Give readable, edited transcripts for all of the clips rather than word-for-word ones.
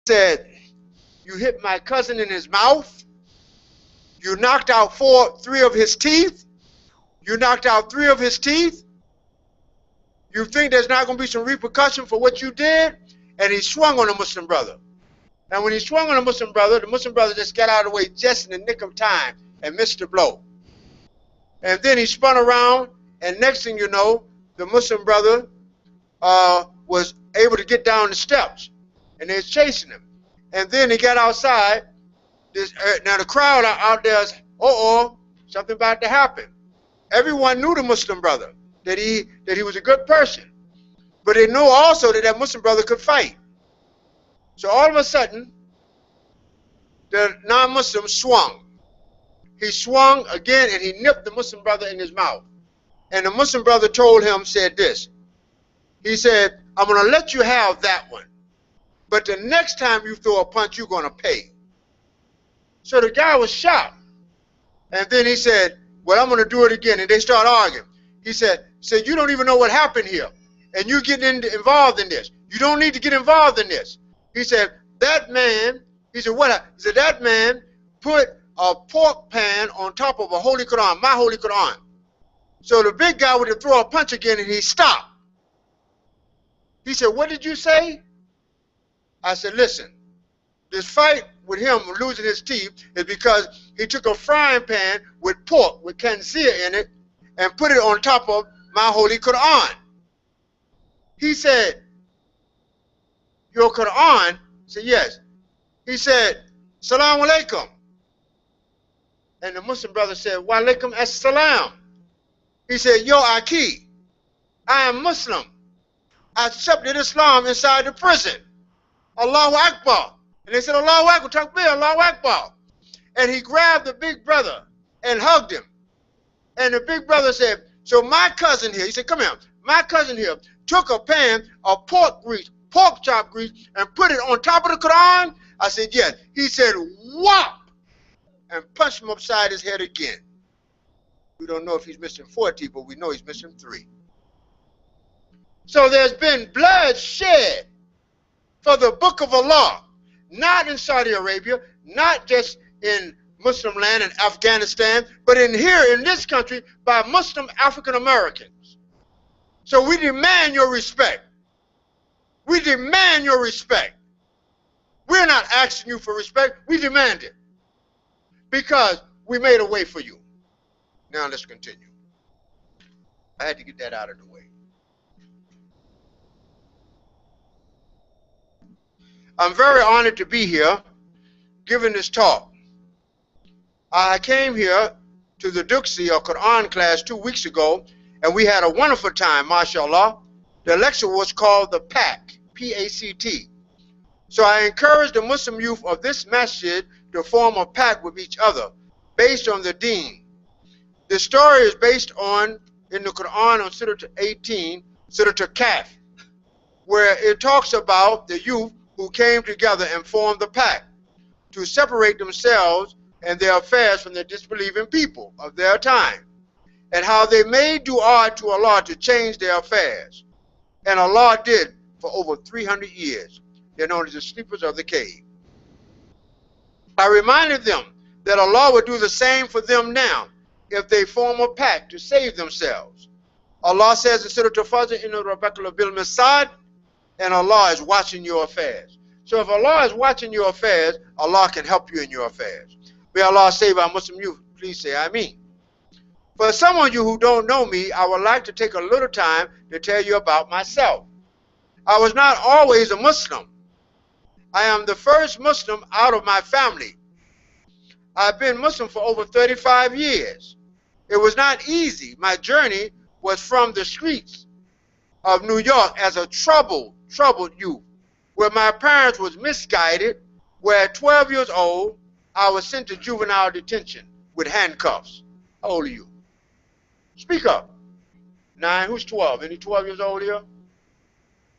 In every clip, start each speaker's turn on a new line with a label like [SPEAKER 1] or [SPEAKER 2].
[SPEAKER 1] said, you hit my cousin in his mouth. You knocked out three of his teeth. You knocked out three of his teeth. You think there's not going to be some repercussion for what you did? And he swung on the Muslim brother. And when he swung on the Muslim brother just got out of the way just in the nick of time and missed the blow. And then he spun around, and next thing you know, the Muslim brother was able to get down the steps, and they was chasing him. And then he got outside. Now the crowd out there is, something about to happen. Everyone knew the Muslim brother, that he was a good person. But they knew also that that Muslim brother could fight. So all of a sudden, the non-Muslim swung. He swung again, and he nipped the Muslim brother in his mouth. And the Muslim brother told him, said this. He said, I'm going to let you have that one. But the next time you throw a punch, you're going to pay. So the guy was shocked. And then he said, well, I'm going to do it again. And they start arguing. He said, you don't even know what happened here. And you're getting involved in this. You don't need to get involved in this. He said, that man, he said, what? He said, that man put a pork pan on top of a Holy Quran, my Holy Quran. So the big guy would throw a punch again, and he stopped. He said, what did you say? I said, listen, this fight with him losing his teeth is because he took a frying pan with pork, with khanzir in it, and put it on top of my Holy Quran. He said, your Quran? I said, yes. He said, Salaam alaikum. And the Muslim brother said, wa alaikum as-salam. He said, yo, Aki, I am Muslim. I accepted Islam inside the prison. Allahu Akbar. And they said, Allahu Akbar, takbir, Allahu Akbar. And he grabbed the big brother and hugged him. And the big brother said, so my cousin here, he said, come here, my cousin here took a pan of pork chop grease, and put it on top of the Quran? I said, yes. He said, whop, and punched him upside his head again. We don't know if he's missing 4 teeth, but we know he's missing 3. So there's been blood shed for the book of Allah, not in Saudi Arabia, not just in Muslim land in Afghanistan, but in here in this country by Muslim African Americans. So we demand your respect. We demand your respect. We're not asking you for respect. We demand it because we made a way for you. Now let's continue. I had to get that out of the way. I'm very honored to be here giving this talk. I came here to the Duxi or Quran class 2 weeks ago, and we had a wonderful time, mashallah. The lecture was called the PACT, P-A-C-T. So I encourage the Muslim youth of this masjid to form a pact with each other based on the deen. The story is based on, in the Quran on Surah 18, Surah Kaf, where it talks about the youth who came together and formed the pact to separate themselves and their affairs from the disbelieving people of their time, and how they made dua to Allah to change their affairs. And Allah did for over 300 years. They're known as the sleepers of the cave. I reminded them that Allah would do the same for them now if they form a pact to save themselves. Allah says in Surah Al-Fajr, Inna rabbaka labil mirsad, and Allah is watching your affairs. So if Allah is watching your affairs, Allah can help you in your affairs. May Allah save our Muslim youth. Please say Ameen. For some of you who don't know me, I would like to take a little time to tell you about myself. I was not always a Muslim. I am the first Muslim out of my family. I've been Muslim for over 35 years. It was not easy. My journey was from the streets of New York as a troubled youth, where my parents was misguided, where at 12 years old, I was sent to juvenile detention with handcuffs. How old are you? Speak up. 9, who's 12? Any 12 years old here?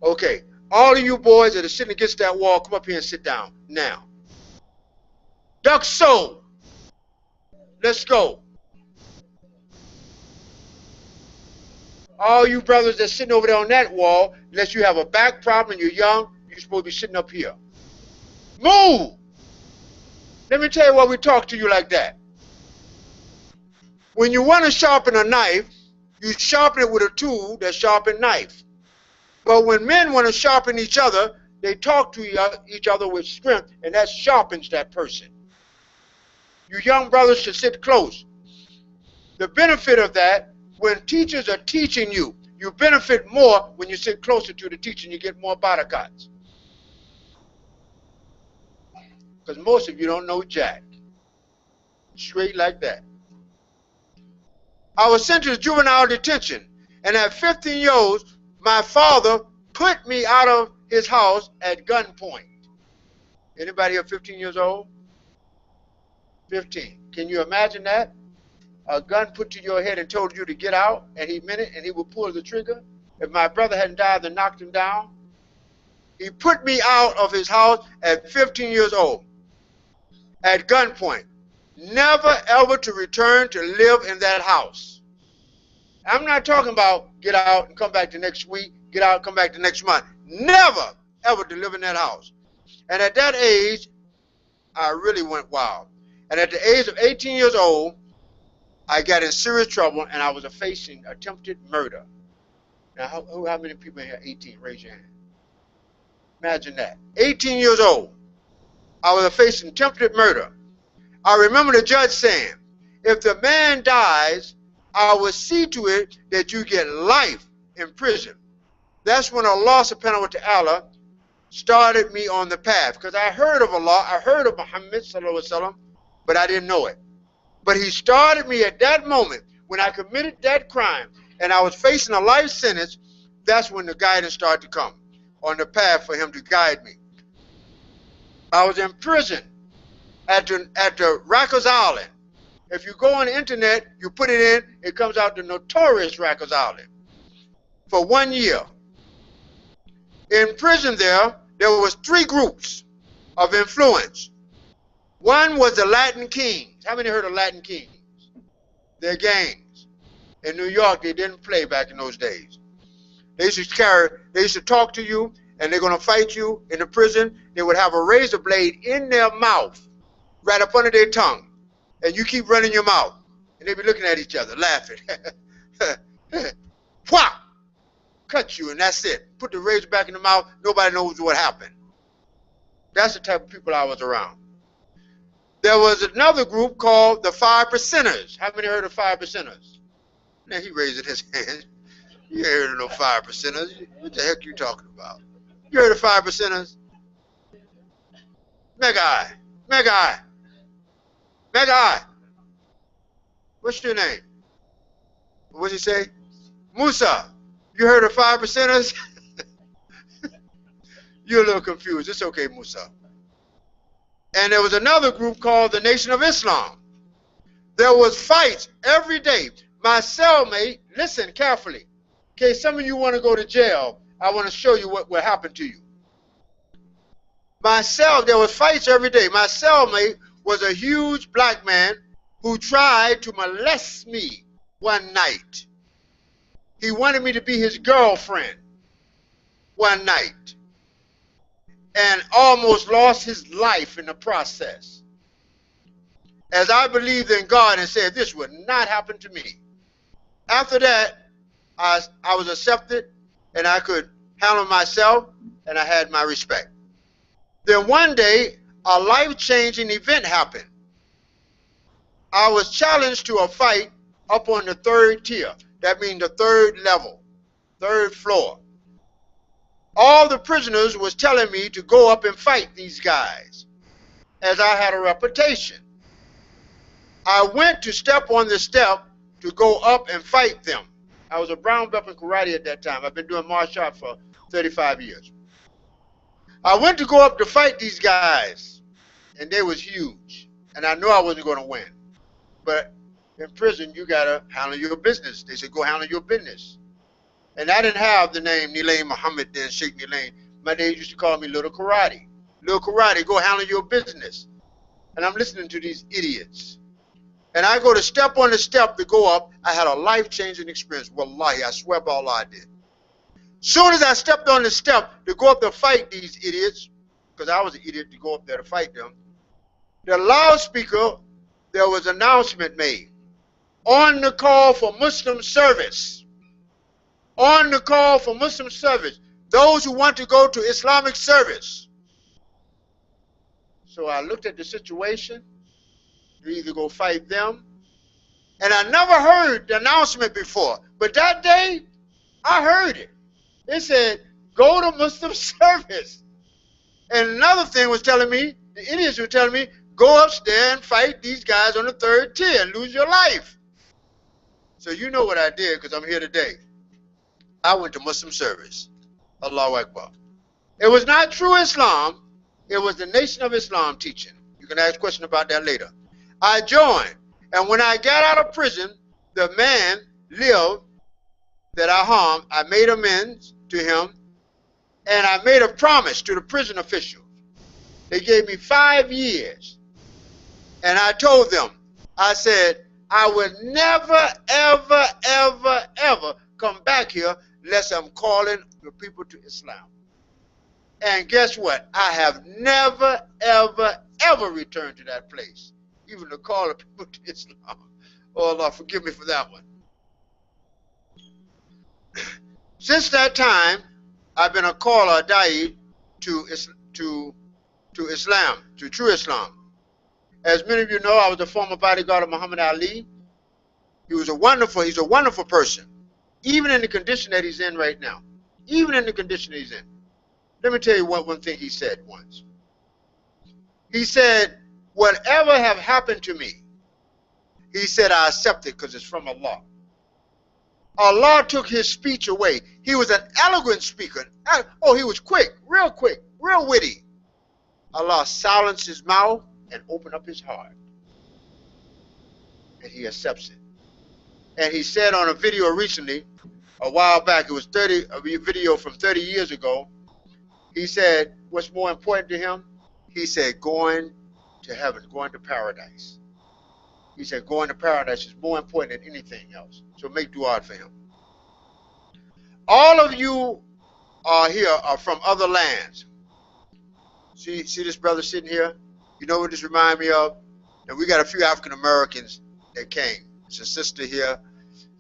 [SPEAKER 1] Okay. All of you boys that are sitting against that wall, come up here and sit down now. Duck soul. Let's go. All you brothers that's sitting over there on that wall, unless you have a back problem and you're young, you're supposed to be sitting up here. Move. Let me tell you why we talk to you like that. When you want to sharpen a knife, you sharpen it with a tool that sharpens knife. But when men want to sharpen each other, they talk to each other with strength, and that sharpens that person. You young brothers should sit close. The benefit of that, when teachers are teaching you, you benefit more when you sit closer to the teacher and you get more barakats. Because most of you don't know jack. Straight like that. I was sent to juvenile detention, and at 15 years old, my father put me out of his house at gunpoint. Anybody here 15 years old? 15. Can you imagine that? A gun put to your head and told you to get out, and he meant it, and he would pull the trigger. If my brother hadn't died and knocked him down, he put me out of his house at 15 years old, at gunpoint. Never ever to return to live in that house. I'm not talking about get out and come back the next week, get out and come back the next month. Never ever to live in that house. And at that age, I really went wild. And at the age of 18 years old, I got in serious trouble, and I was facing attempted murder. Now, how many people in here 18? Raise your hand. Imagine that. 18 years old. I was facing attempted murder. I remember the judge saying, if the man dies, I will see to it that you get life in prison. That's when Allah subhanahu wa ta'ala started me on the path. Because I heard of Allah, I heard of Muhammad sallallahu alaihi wasallam, but I didn't know it. But he started me at that moment when I committed that crime and I was facing a life sentence. That's when the guidance started to come on the path for him to guide me. I was in prison at the Rikers Island. If you go on the internet, you put it in, it comes out the notorious Rikers Island for 1 year. In prison there was 3 groups of influence. One was the Latin Kings. How many heard of Latin Kings? They're gangs. In New York, they didn't play back in those days. They used to talk to you, and they're going to fight you in the prison. They would have a razor blade in their mouth, right up under their tongue. And you keep running your mouth. And they be looking at each other, laughing. Whop! Cut you, and that's it. Put the razor back in the mouth. Nobody knows what happened. That's the type of people I was around. There was another group called the 5%ers. How many heard of 5%ers? Now he raised his hand. You ain't heard of no 5%ers. What the heck are you talking about? You heard of 5%ers? Mega Eye. What's your name? What's he say? Musa. You heard of 5%ers? You're a little confused. It's okay, Musa. And there was another group called the Nation of Islam. There was fights every day. My cellmate, listen carefully. In case some of you want to go to jail, I want to show you what will happen to you. There was fights every day. My cellmate was a huge black man who tried to molest me one night. He wanted me to be his girlfriend one night and almost lost his life in the process. As I believed in God and said, this would not happen to me. After that, I was accepted and I could handle myself and I had my respect. Then one day, a life-changing event happened. I was challenged to a fight up on the 3rd tier. That means the 3rd level, 3rd floor. All the prisoners was telling me to go up and fight these guys, as I had a reputation. I went to step on the step to go up and fight them. I was a brown belt in karate at that time. I've been doing martial arts for 35 years. I went to go up to fight these guys, and they was huge. And I knew I wasn't going to win. But in prison, you got to handle your business. They said, go handle your business. And I didn't have the name Leylien Muhammad then, Sheikh Leylien. My dad used to call me Little Karate. Little Karate, go handle your business. And I'm listening to these idiots. And I go to step on the step to go up. I had a life-changing experience. Wallahi, I swear by Allah I did. Soon as I stepped on the step to go up to fight these idiots, because I was an idiot to go up there to fight them. The loudspeaker, there was an announcement made. On the call for Muslim service. On the call for Muslim service. Those who want to go to Islamic service. So I looked at the situation. You either go fight them. And I never heard the announcement before. But that day, I heard it. It said, go to Muslim service. And another thing was telling me, the idiots were telling me, go upstairs and fight these guys on the 3rd tier and lose your life. So you know what I did, because I'm here today. I went to Muslim service. Allahu Akbar. It was not true Islam. It was the Nation of Islam teaching. You can ask a question about that later. I joined. And when I got out of prison, the man lived that I harmed. I made amends to him. And I made a promise to the prison officials. They gave me 5 years. And I told them, I said, I would never, ever, ever, ever come back here unless I'm calling the people to Islam. And guess what? I have never, ever, ever returned to that place, even to call the people to Islam. Oh, Allah, forgive me for that one. Since that time, I've been a caller, a da'i, to Islam, to true Islam. As many of you know, I was the former bodyguard of Muhammad Ali. He's a wonderful person, even in the condition that he's in right now. Even in the condition that he's in. Let me tell you one thing he said once. He said, whatever have happened to me, he said, I accept it because it's from Allah. Allah took his speech away. He was an eloquent speaker. Oh, he was quick, real witty. Allah silenced his mouth and opened up his heart. And he accepts it. And he said on a video recently, a while back, it was a video from 30 years ago, he said, what's more important to him? He said, going to heaven, going to paradise. He said, going to paradise is more important than anything else. So make dua for him. All of you are here are from other lands. See this brother sitting here? You know what this reminds me of? And we got a few African Americans that came. It's a sister here.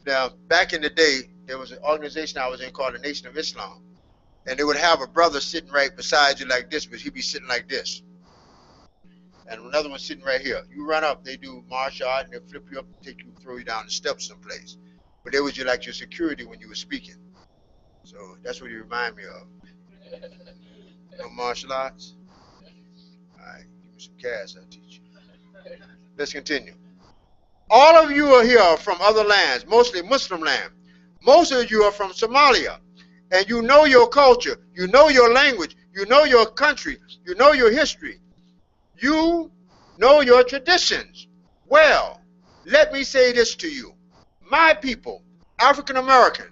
[SPEAKER 1] Now, back in the day, there was an organization I was in called the Nation of Islam. And they would have a brother sitting right beside you like this, but he'd be sitting like this. And another one sitting right here. You run up, they do martial art, and they flip you up, throw you down the steps someplace. But they was like your security when you were speaking. So that's what you remind me of. No martial arts? All right, give me some cash, I'll teach you. Let's continue. All of you are here from other lands, mostly Muslim land. Most of you are from Somalia. And you know your culture, you know your language, you know your country, you know your history. You know your traditions. Well, let me say this to you. My people, African American,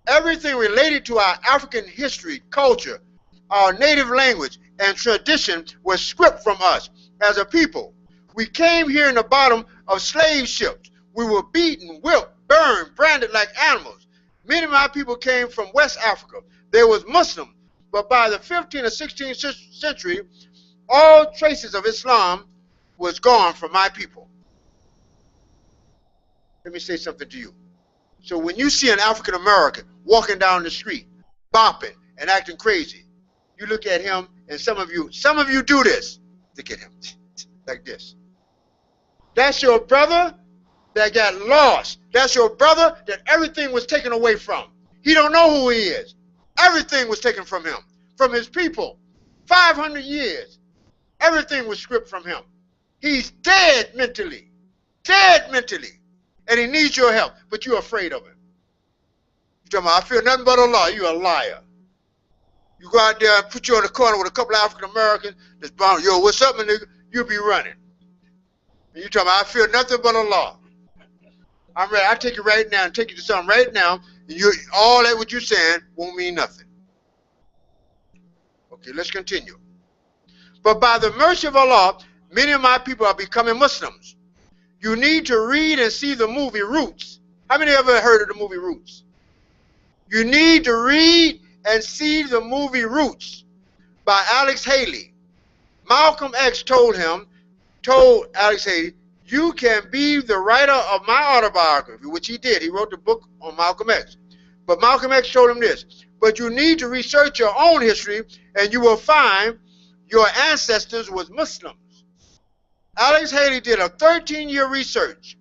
[SPEAKER 1] everything related to our African history, culture, our native language, and tradition was stripped from us as a people. We came here in the bottom of slave ships. We were beaten, whipped, burned, branded like animals. Many of my people came from West Africa. They was Muslim, but by the 15th or 16th century, all traces of Islam was gone from my people. Let me say something to you. So when you see an African American walking down the street, bopping and acting crazy, you look at him, and some of you do this. Look at him, like this. That's your brother that got lost. That's your brother that everything was taken away from. He don't know who he is. Everything was taken from him, from his people. 500 years, everything was stripped from him. He's dead mentally, and he needs your help, but you're afraid of him. You're talking about, I feel nothing but Allah. You're a liar. You go out there and put you on the corner with a couple of African Americans that's bound, yo, what's up, my nigga? You'll be running. And you're talking about, I feel nothing but Allah. I'm ready. I'll take you right now and take you to something right now. And all that what you're saying won't mean nothing. Okay, let's continue. But by the mercy of Allah, many of my people are becoming Muslims. You need to read and see the movie Roots. How many ever heard of the movie Roots? You need to read and see the movie Roots by Alex Haley. Malcolm X told Alex Haley, you can be the writer of my autobiography, which he did. He wrote the book on Malcolm X. But Malcolm X told him this, but you need to research your own history, and you will find your ancestors was Muslims. Alex Haley did a 13-year research,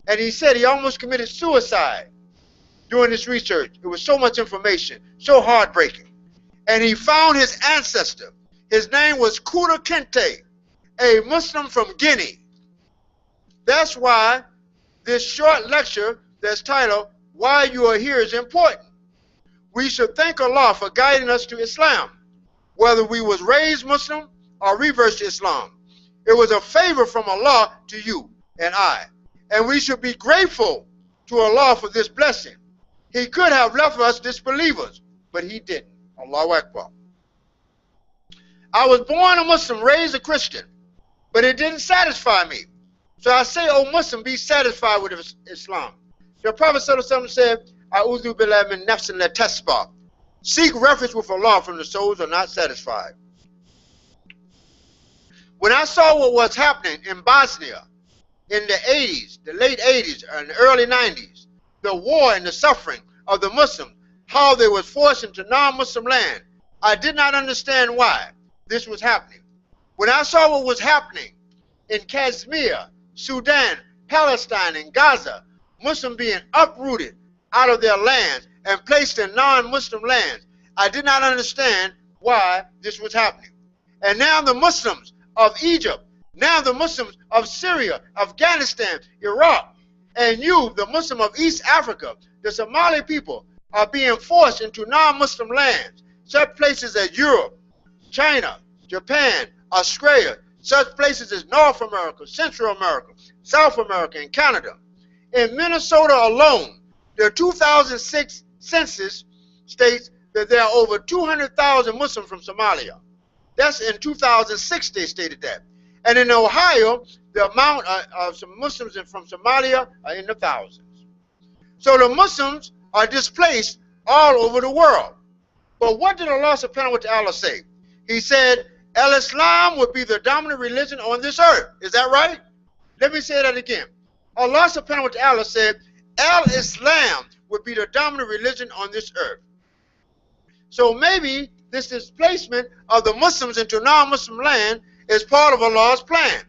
[SPEAKER 1] and he said he almost committed suicide doing this research. It was so much information, so heartbreaking. And he found his ancestor. His name was Kuta Kinte, a Muslim from Guinea. That's why this short lecture that's titled, Why You Are Here, is important. We should thank Allah for guiding us to Islam, whether we was raised Muslim or reversed to Islam. It was a favor from Allah to you and I. And we should be grateful to Allah for this blessing. He could have left us disbelievers, but he didn't. Allahu Akbar. I was born a Muslim, raised a Christian, but it didn't satisfy me. So I say, O Muslim, be satisfied with Islam. The Prophet ﷺ said, A'udhu billahi min nafsin la tasba. Seek refuge with Allah from the souls who are not satisfied. When I saw what was happening in Bosnia in the 80s, the late 80s and the early 90s, the war and the suffering of the Muslims, how they were forced into non-Muslim land, I did not understand why this was happening. When I saw what was happening in Kashmir, Sudan, Palestine, and Gaza, Muslims being uprooted out of their lands and placed in non-Muslim lands, I did not understand why this was happening. And now the Muslims of Egypt, now the Muslims of Syria, Afghanistan, Iraq, and you, the Muslim of East Africa, the Somali people, are being forced into non-Muslim lands, such places as Europe, China, Japan, Australia, such places as North America, Central America, South America, and Canada. In Minnesota alone, the 2006 census states that there are over 200,000 Muslims from Somalia. That's in 2006 they stated that. And in Ohio, the amount of some Muslims from Somalia are in the thousands. So the Muslims are displaced all over the world. But what did Allah subhanahu wa ta'ala say? He said, Al-Islam would be the dominant religion on this earth. Is that right? Let me say that again. Allah subhanahu wa ta'ala said, Al-Islam would be the dominant religion on this earth. So maybe this displacement of the Muslims into non-Muslim land is part of Allah's plan.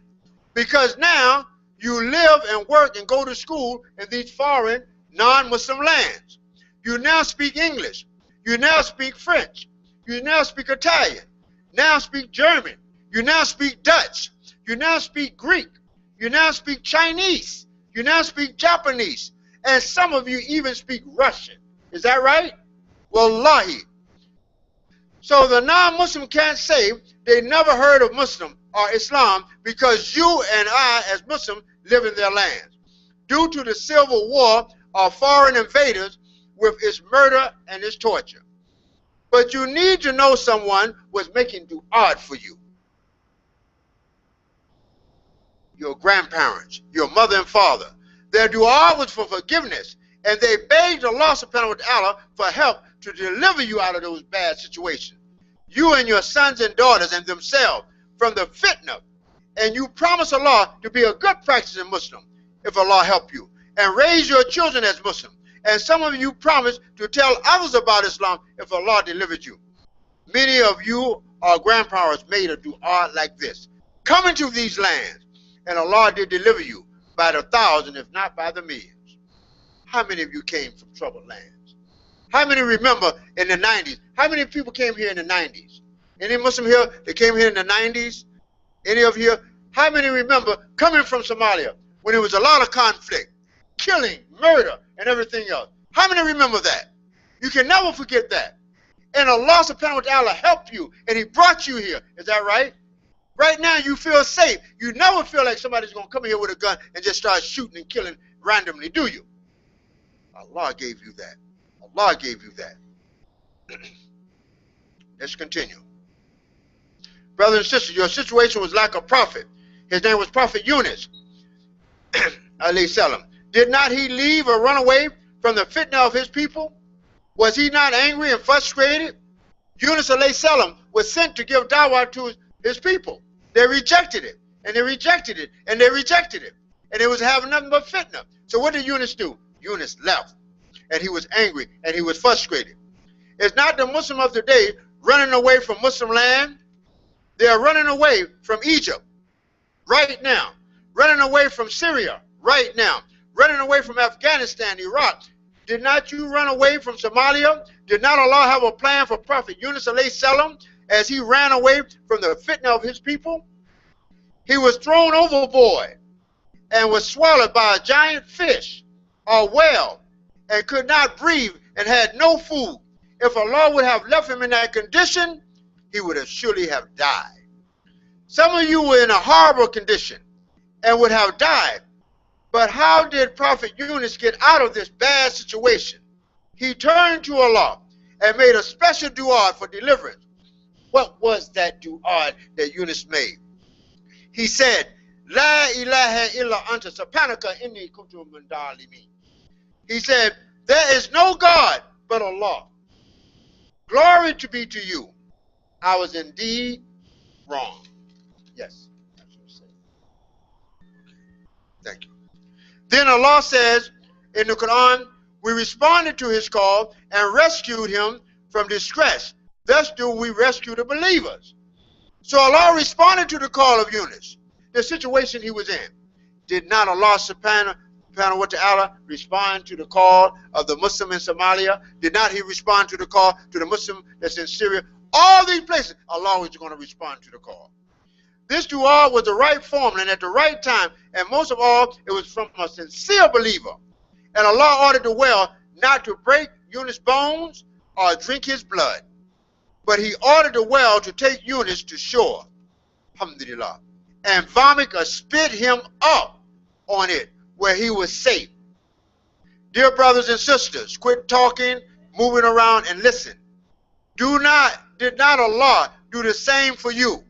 [SPEAKER 1] Because now you live and work and go to school in these foreign non-Muslim lands. You now speak English. You now speak French. You now speak Italian. Now speak German. You now speak Dutch. You now speak Greek. You now speak Chinese. You now speak Japanese. And some of you even speak Russian. Is that right? Wallahi. So the non-Muslim can't say they never heard of Muslim or Islam because you and I as Muslims live in their lands. Due to the civil war of foreign invaders with its murder and its torture. But you need to know someone was making du'a for you. Your grandparents, your mother and father. Their du'a was for forgiveness. And they begged Allah subhanahu wa ta'ala for help to deliver you out of those bad situations. You and your sons and daughters and themselves from the fitna. And you promise Allah to be a good practicing Muslim if Allah help you. And raise your children as Muslim. And some of you promise to tell others about Islam if Allah delivered you. Many of you, our grandparents, made a dua like this. Come into these lands, and Allah did deliver you by the thousand, if not by the millions. How many of you came from troubled lands? How many remember in the 90s? How many people came here in the 90s? Any Muslim here that came here in the 90s? Any of you? How many remember coming from Somalia when there was a lot of conflict, killing, murder, and everything else? How many remember that? You can never forget that. And Allah subhanahu wa ta'ala helped you, and He brought you here. Is that right? Right now you feel safe. You never feel like somebody's going to come here with a gun and just start shooting and killing randomly, do you? Allah gave you that. Allah gave you that. Let's continue. Brothers and sisters, your situation was like a prophet. His name was Prophet Yunus. Alayhi salam. Did not he leave or run away from the fitna of his people? Was he not angry and frustrated? Yunus alayhi salam was sent to give dawah to his people. They rejected it, and they rejected it, and they rejected it. And it was having nothing but fitna. So what did Yunus do? Yunus left, and he was angry, and he was frustrated. It's not the Muslim of today running away from Muslim land. They are running away from Egypt right now, running away from Syria right now, running away from Afghanistan, Iraq. Did not you run away from Somalia? Did not Allah have a plan for Prophet Yunus alayhi salam as he ran away from the fitna of his people? He was thrown overboard and was swallowed by a giant fish or whale and could not breathe and had no food. If Allah would have left him in that condition, he would have surely have died. Some of you were in a horrible condition and would have died. But how did Prophet Yunus get out of this bad situation? He turned to Allah and made a special dua for deliverance. What was that dua that Yunus made? He said, La ilaha illa anta subhanaka inni kuntu min dhalimin. He said, there is no God but Allah. Glory to be to you. I was indeed wrong. Yes, that's what it said. Thank you. Then Allah says in the Quran, we responded to his call and rescued him from distress. Thus do we rescue the believers. So Allah responded to the call of Yunus, the situation he was in. Did not Allah subhanahu wa ta'ala respond to the call of the Muslim in Somalia? Did not he respond to the call to the Muslim that's in Syria? All these places, Allah was going to respond to the call. This dua was the right form and at the right time, and most of all, it was from a sincere believer. And Allah ordered the well not to break Yunus' bones or drink his blood, but he ordered the well to take Yunus to shore, alhamdulillah, and vomit or spit him up on it where he was safe. Dear brothers and sisters, quit talking, moving around, and listen. Did not Allah do the same for you?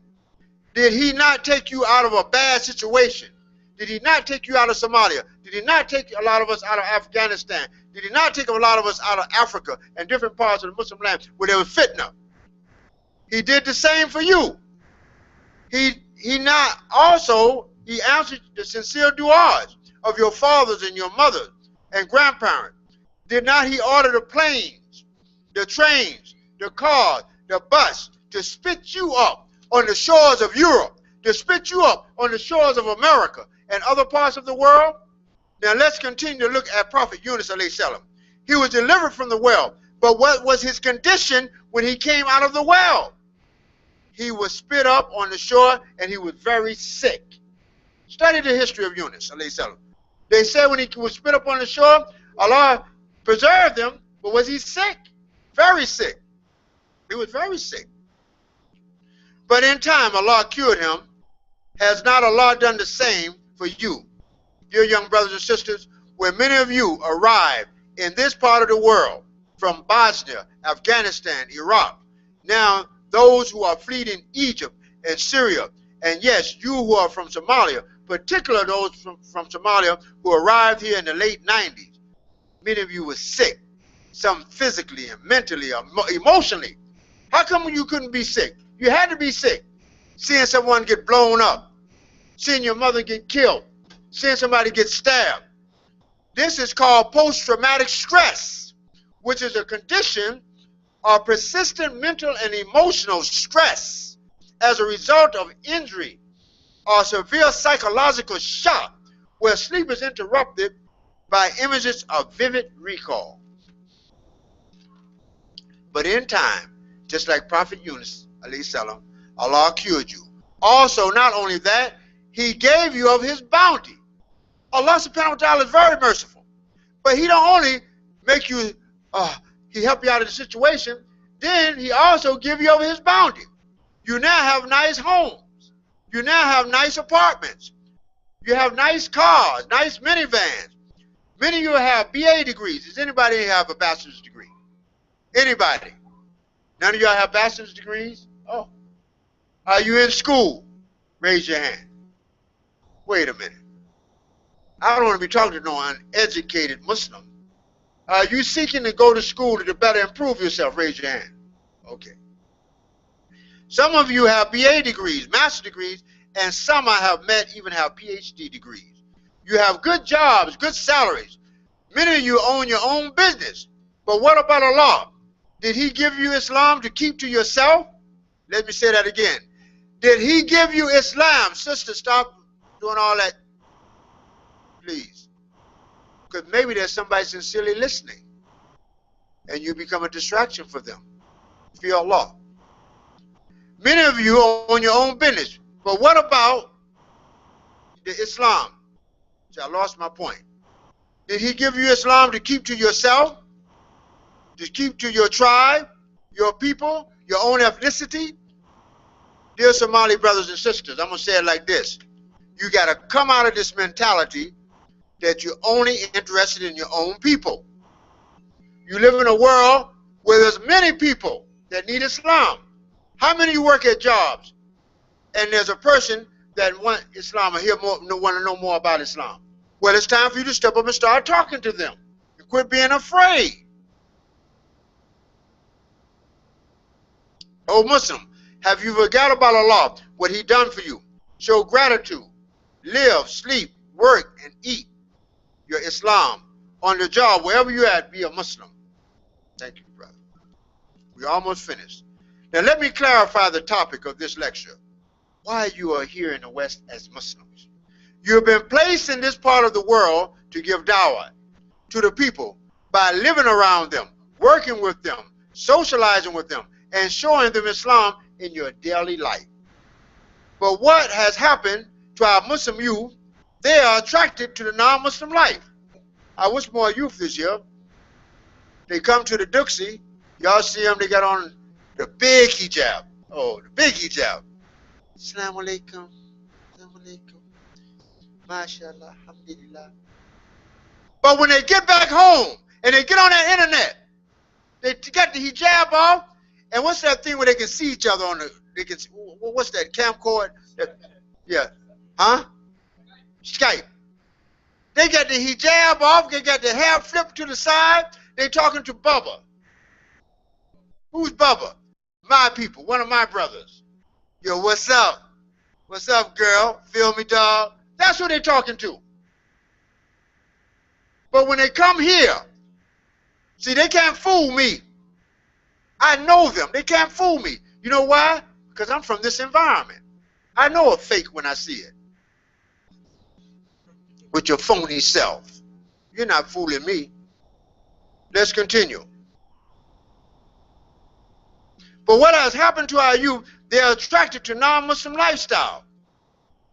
[SPEAKER 1] Did he not take you out of a bad situation? Did he not take you out of Somalia? Did he not take a lot of us out of Afghanistan? Did he not take a lot of us out of Africa and different parts of the Muslim land where there was fitna? He did the same for you. He answered the sincere du'as of your fathers and your mothers and grandparents. Did not he order the planes, the trains, the cars, the bus to spit you up on the shores of Europe, to spit you up on the shores of America and other parts of the world? Now let's continue to look at Prophet Yunus alayhi salam. He was delivered from the well, but what was his condition when he came out of the well? He was spit up on the shore and he was very sick. Study the history of Yunus alayhi salam. They said when he was spit up on the shore, Allah preserved him, but was he sick? Very sick. He was very sick. But in time, Allah cured him. Has not Allah done the same for you? Dear young brothers and sisters, where many of you arrived in this part of the world, from Bosnia, Afghanistan, Iraq, now those who are fleeing Egypt and Syria, and yes, you who are from Somalia, particularly those from Somalia who arrived here in the late 90s, many of you were sick, some physically and mentally or emotionally. How come you couldn't be sick? You had to be sick. Seeing someone get blown up, seeing your mother get killed, seeing somebody get stabbed. This is called post-traumatic stress, which is a condition of persistent mental and emotional stress as a result of injury or severe psychological shock where sleep is interrupted by images of vivid recall. But in time, just like Prophet Yunus alayhi salam, Allah cured you. Also, not only that, he gave you of his bounty. Allah subhanahu wa ta'ala is very merciful. But he don't only make you, he help you out of the situation, then he also give you of his bounty. You now have nice homes. You now have nice apartments. You have nice cars, nice minivans. Many of you have BA degrees. Does anybody have a bachelor's degree? Anybody? None of y'all have bachelor's degrees? Oh. Are you in school? Raise your hand. Wait a minute. I don't want to be talking to no uneducated Muslim. Are you seeking to go to school to better improve yourself? Raise your hand. Okay. Some of you have BA degrees, master degrees, and some I have met even have PhD degrees. You have good jobs, good salaries. Many of you own your own business. But what about Allah? Did he give you Islam to keep to yourself? Let me say that again. Did he give you Islam? Sister, stop doing all that, please. Because maybe there's somebody sincerely listening, and you become a distraction for them. Fear Allah. Many of you own your own business. But what about the Islam? See, I lost my point. Did he give you Islam to keep to yourself? To keep to your tribe, your people, your own ethnicity? Dear Somali brothers and sisters, I'm going to say it like this. You got to come out of this mentality that you're only interested in your own people. You live in a world where there's many people that need Islam. How many of you work at jobs and there's a person that wants Islam or want to know more about Islam? Well, it's time for you to step up and start talking to them. And quit being afraid. Oh, Muslim, have you forgot about Allah, what he done for you? Show gratitude. Live, sleep, work, and eat your Islam. On the job, wherever you're at, be a Muslim. Thank you, brother. We're almost finished. Now, let me clarify the topic of this lecture. Why you are here in the West as Muslims. You have been placed in this part of the world to give dawah to the people by living around them, working with them, socializing with them, and showing them Islam in your daily life. But what has happened to our Muslim youth? They are attracted to the non-Muslim life. I wish more youth this year. They come to the Duxie. Y'all see them, they got on the big hijab. Oh, the big hijab. Assalamu alaikum. Assalamu alaikum. MashaAllah. Alhamdulillah. But when they get back home and they get on that internet, they got the hijab off. And what's that thing where they can see each other on the, they can see, what's that, camcorder? Yeah. Huh? Skype. They got the hijab off, they got the hair flipped to the side, they talking to Bubba. Who's Bubba? My people, one of my brothers. Yo, what's up? What's up, girl? Feel me, dog? That's who they talking to. But when they come here, see, they can't fool me. I know them. They can't fool me. You know why? Because I'm from this environment. I know a fake when I see it. With your phony self. You're not fooling me. Let's continue. But what has happened to our youth, they're attracted to non-Muslim lifestyle.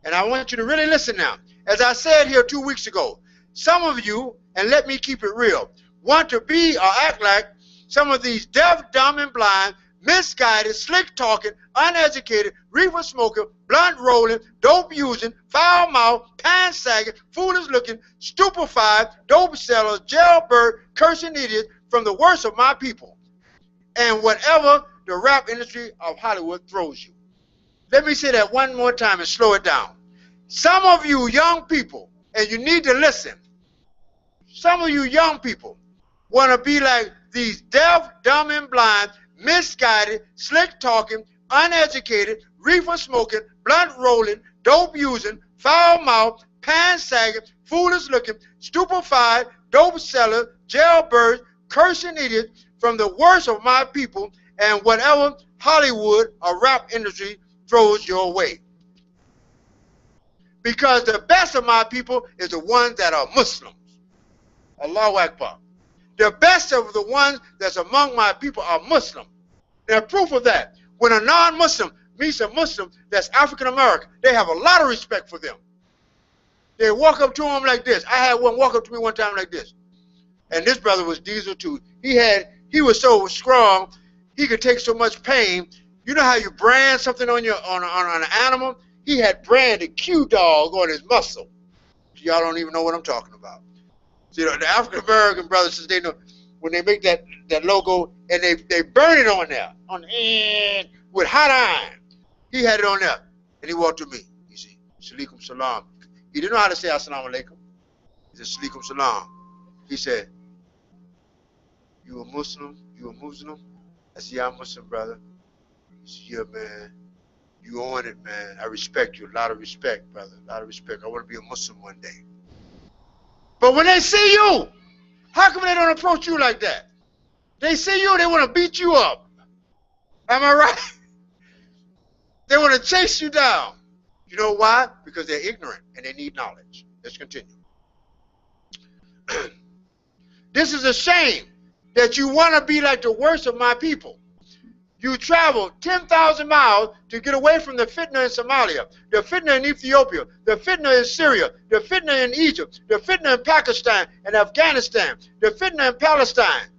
[SPEAKER 1] And I want you to really listen now. As I said here 2 weeks ago, some of you, and let me keep it real, want to be or act like some of these deaf, dumb, and blind, misguided, slick-talking, uneducated, reefer-smoking, blunt-rolling, dope-using, foul-mouthed, pants-sagging, foolish-looking, stupefied, dope-sellers, jailbird, cursing idiots from the worst of my people. And whatever the rap industry of Hollywood throws you. Let me say that one more time and slow it down. Some of you young people, and you need to listen, some of you young people want to be like these deaf, dumb, and blind, misguided, slick-talking, uneducated, reefer-smoking, blunt-rolling, dope-using, foul-mouthed, pants-sagging, foolish-looking, stupefied, dope-seller, jailbirds, cursing idiots from the worst of my people and whatever Hollywood or rap industry throws your way. Because the best of my people is the ones that are Muslims. Allahu Akbar. The best of the ones that's among my people are Muslim. Now, proof of that, when a non-Muslim meets a Muslim that's African-American, they have a lot of respect for them. They walk up to him like this. I had one walk up to me one time like this. And this brother was Diesel too. He was so strong, he could take so much pain. You know how you brand something on an animal? He had branded Q-Dog on his muscle. Y'all don't even know what I'm talking about. See, the African-American brothers, they know when they make that logo and they burn it on there, with hot iron. He had it on there, and he walked to me. You see, Salaikum Salam. He didn't know how to say Assalamu Alaikum. He said, Salaikum Salam. He said, you a Muslim? You a Muslim? I said, yeah, I'm Muslim, brother. He said, yeah, man, you on it, man. I respect you. A lot of respect, brother. A lot of respect. I want to be a Muslim one day. But when they see you, how come they don't approach you like that? They see you, they want to beat you up. Am I right? They want to chase you down. You know why? Because they're ignorant and they need knowledge. Let's continue. This is a shame that you want to be like the worst of my people. You traveled 10,000 miles to get away from the fitna in Somalia, the fitna in Ethiopia, the fitna in Syria, the fitna in Egypt, the fitna in Pakistan and Afghanistan, the fitna in Palestine,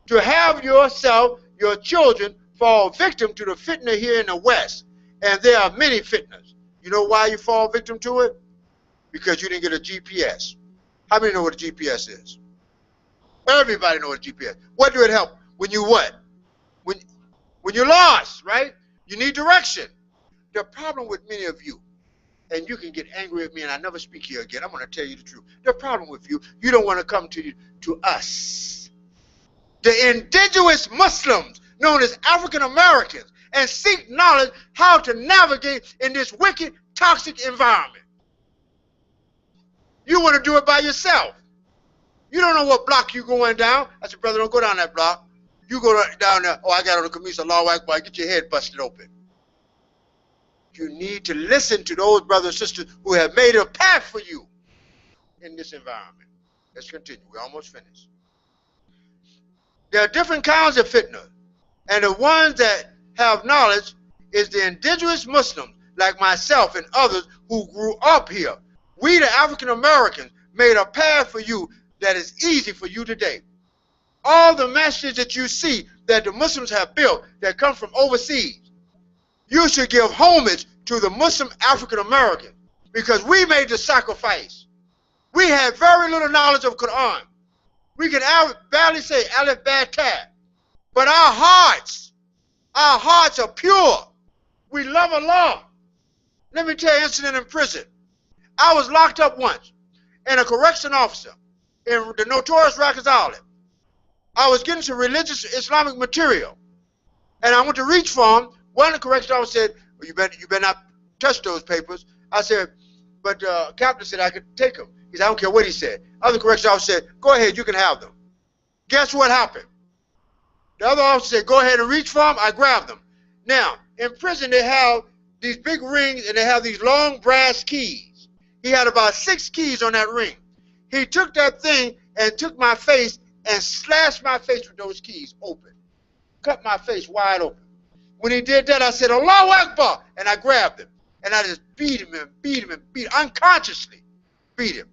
[SPEAKER 1] to have yourself, your children, fall victim to the fitna here in the West. And there are many fitnas. You know why you fall victim to it? Because you didn't get a GPS. How many know what a GPS is? Everybody knows what a GPS is. What do it help? When you what? When you're lost, right? You need direction. The problem with many of you, and you can get angry at me and I never speak here again, I'm going to tell you the truth. The problem with you, you don't want to come to us, the indigenous Muslims known as African Americans, and seek knowledge how to navigate in this wicked, toxic environment. You want to do it by yourself. You don't know what block you're going down. I said, brother, don't go down that block. You go down there, oh, I got on the Kamis, Allahu Akbar, get your head busted open. You need to listen to those brothers and sisters who have made a path for you in this environment. Let's continue. We're almost finished. There are different kinds of fitna, and the ones that have knowledge is the indigenous Muslims like myself and others who grew up here. We, the African Americans, made a path for you that is easy for you today. All the messages that you see that the Muslims have built that come from overseas, you should give homage to the Muslim African American because we made the sacrifice. We had very little knowledge of Quran. We can barely say Alif Ba Ta, but our hearts are pure. We love Allah. Let me tell you an incident in prison. I was locked up once, and a correction officer in the notorious Rikers Island. I was getting some religious Islamic material, and I went to reach for him. One of the correction officers said, well, you better not touch those papers. I said, but the captain said I could take them. He said, I don't care what he said. Other correction officer said, go ahead, you can have them. Guess what happened? The other officer said, go ahead and reach for them. I grabbed them. Now, in prison, they have these big rings, and they have these long brass keys. He had about 6 keys on that ring. He took that thing and took my face and slashed my face with those keys open. Cut my face wide open. When he did that, I said, Allahu Akbar, and I grabbed him. And I just beat him and beat him and beat him, unconsciously beat him.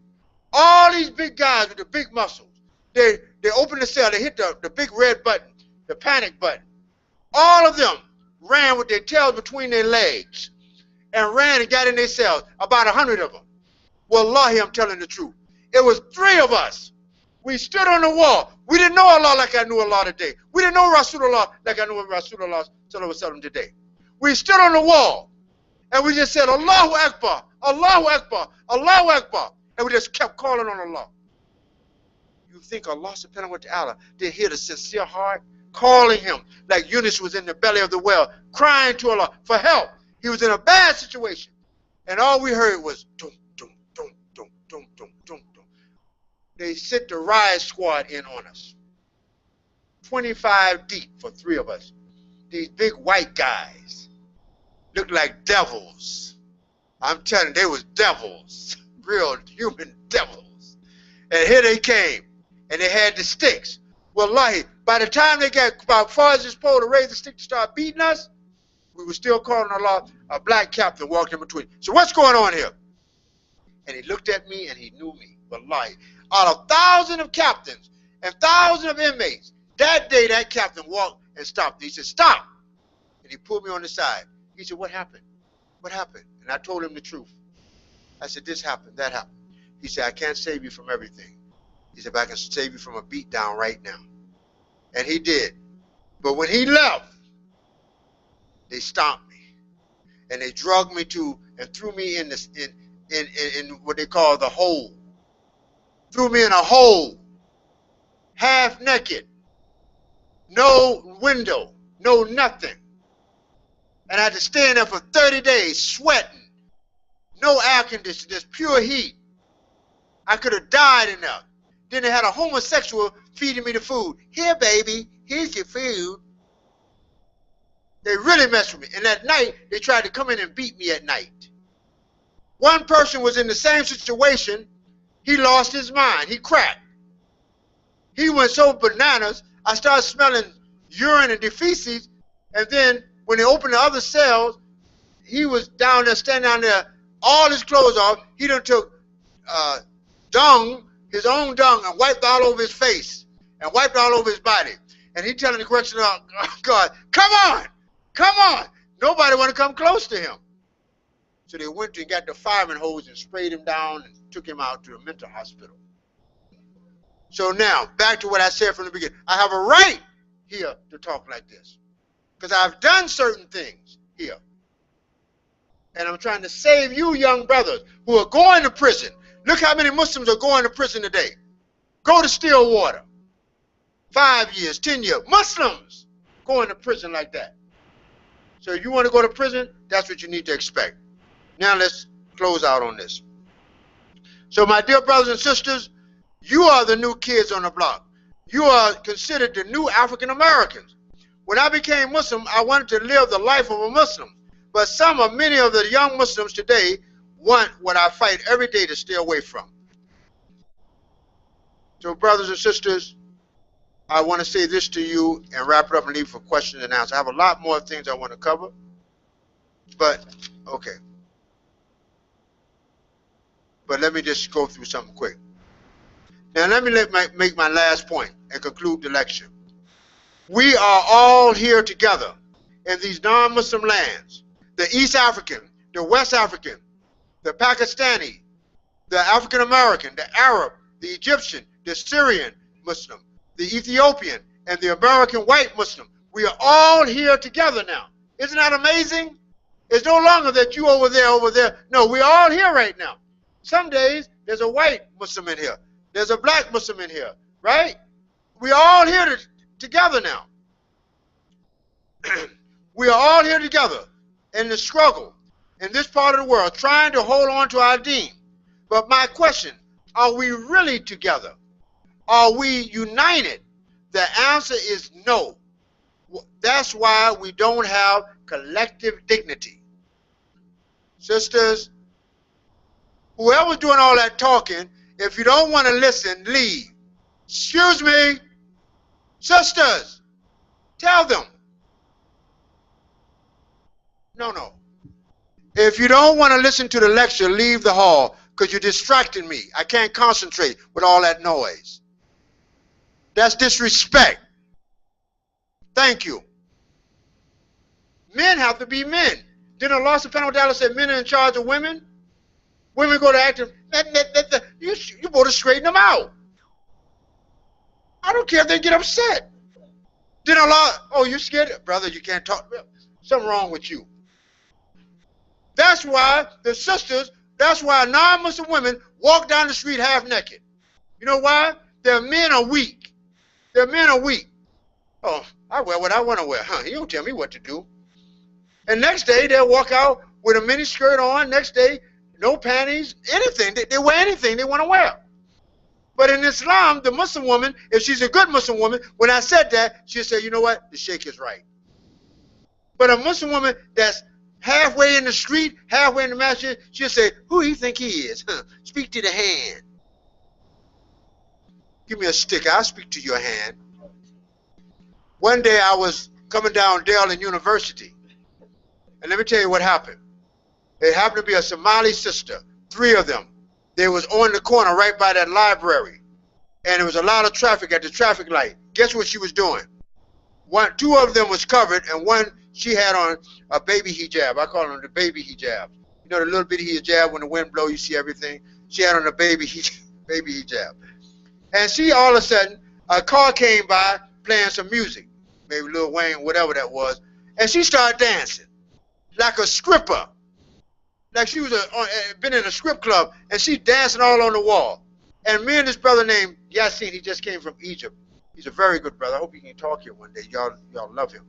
[SPEAKER 1] All these big guys with the big muscles, they opened the cell, they hit the big red button, the panic button. All of them ran with their tails between their legs and ran and got in their cells, about 100 of them. Wallahi, I'm telling the truth. It was 3 of us. We stood on the wall. We didn't know Allah like I knew Allah today. We didn't know Rasulullah like I knew Rasulullah today. We stood on the wall and we just said, Allahu Akbar, Allahu Akbar, Allahu Akbar. And we just kept calling on Allah. You think Allah subhanahu wa ta'ala didn't hear the sincere heart calling him like Yunus was in the belly of the well, crying to Allah for help. He was in a bad situation. And all we heard was, dum, dum, dum, dum, dum, dum, dum, dum. They sent the riot squad in on us. 25 deep for 3 of us. These big white guys looked like devils. I'm telling you, they was devils. Real human devils. And here they came. And they had the sticks. Wallahi, by the time they got about far as this pole to raise the stick to start beating us, we were still calling Allah. A black captain walked in between. So what's going on here? And he looked at me and he knew me. Wallahi. Out of thousands of captains and thousands of inmates, that day that captain walked and stopped. He said, stop. And he pulled me on the side. He said, what happened? What happened? And I told him the truth. I said, this happened, that happened. He said, I can't save you from everything. He said, but I can save you from a beat down right now. And he did. But when he left, they stomped me. And they drugged me to and threw me in this in what they call the hole. Threw me in a hole. Half naked. No window. No nothing. And I had to stay in there for 30 days, sweating. No air conditioning, just pure heat. I could have died in there. Then they had a homosexual feeding me the food. Here, baby, here's your food. They really messed with me. And at night, they tried to come in and beat me at night. One person was in the same situation. He lost his mind. He cracked. He went so bananas, I started smelling urine and defeces. And then when they opened the other cells, he was down there, standing down there, all his clothes off. He done took dung, his own dung, and wiped all over his face and wiped all over his body. And he telling the correctional guard, come on, come on. Nobody want to come close to him. So they went and got the fireman hose and sprayed him down and took him out to a mental hospital. So now, back to what I said from the beginning. I have a right here to talk like this because I've done certain things here. And I'm trying to save you young brothers who are going to prison. Look how many Muslims are going to prison today. Go to Stillwater. 5 years, 10 years. Muslims going to prison like that. So if you want to go to prison, that's what you need to expect. Now let's close out on this. So my dear brothers and sisters, you are the new kids on the block. You are considered the new African Americans. When I became Muslim, I wanted to live the life of a Muslim. But many of the young Muslims today want what I fight every day to stay away from. So brothers and sisters, I want to say this to you and wrap it up and leave for questions and answers. I have a lot more things I want to cover, but okay. But let me just go through something quick. Now let me make my last point and conclude the lecture. We are all here together in these non-Muslim lands. The East African, the West African, the Pakistani, the African American, the Arab, the Egyptian, the Syrian Muslim, the Ethiopian, and the American white Muslim. We are all here together now. Isn't that amazing? It's no longer that you over there. No, we're all here right now. Some days there's a white Muslim in here. There's a black Muslim in here, right? We're all here together now. We are all here together in the struggle in this part of the world, trying to hold on to our deen. But my question, are we really together? Are we united? The answer is no. That's why we don't have collective dignity. Sisters, whoever's doing all that talking, if you don't want to listen, leave. Excuse me. Sisters, tell them. No. If you don't want to listen to the lecture, leave the hall because you're distracting me. I can't concentrate with all that noise. That's disrespect. Thank you. Men have to be men. Didn't Allah subhanahu wa ta'ala say men are in charge of women? Women go to act. You're supposed to straighten them out. I don't care if they get upset. Didn't Allah, oh, you scared? Brother, you can't talk. Something wrong with you. That's why the sisters, that's why non-Muslim women walk down the street half naked. You know why? Their men are weak. Their men are weak. Oh, I wear what I want to wear. Huh, you don't tell me what to do. And next day, they'll walk out with a mini skirt on. Next day, no panties, anything. They wear anything they want to wear. But in Islam, the Muslim woman, if she's a good Muslim woman, when I said that, she'll say, you know what? The sheikh is right. But a Muslim woman that's halfway in the street, halfway in the masjid, she'll say, who do you think he is? Huh. Speak to the hand. Give me a stick. I'll speak to your hand. One day I was coming down Dale University. And let me tell you what happened. It happened to be a Somali sister, 3 of them. They was on the corner right by that library. And there was a lot of traffic at the traffic light. Guess what she was doing? 2 of them was covered, and one, she had on a baby hijab. I call them the baby hijab. You know the little bitty hijab, when the wind blows, you see everything? She had on a baby hijab. And she, all of a sudden, a car came by playing some music. Maybe Lil Wayne, whatever that was. And she started dancing like a stripper. Like she was been in a strip club, and she dancing all on the wall. And me and this brother named Yasin, he just came from Egypt. He's a very good brother. I hope he can talk here one day. Y'all love him.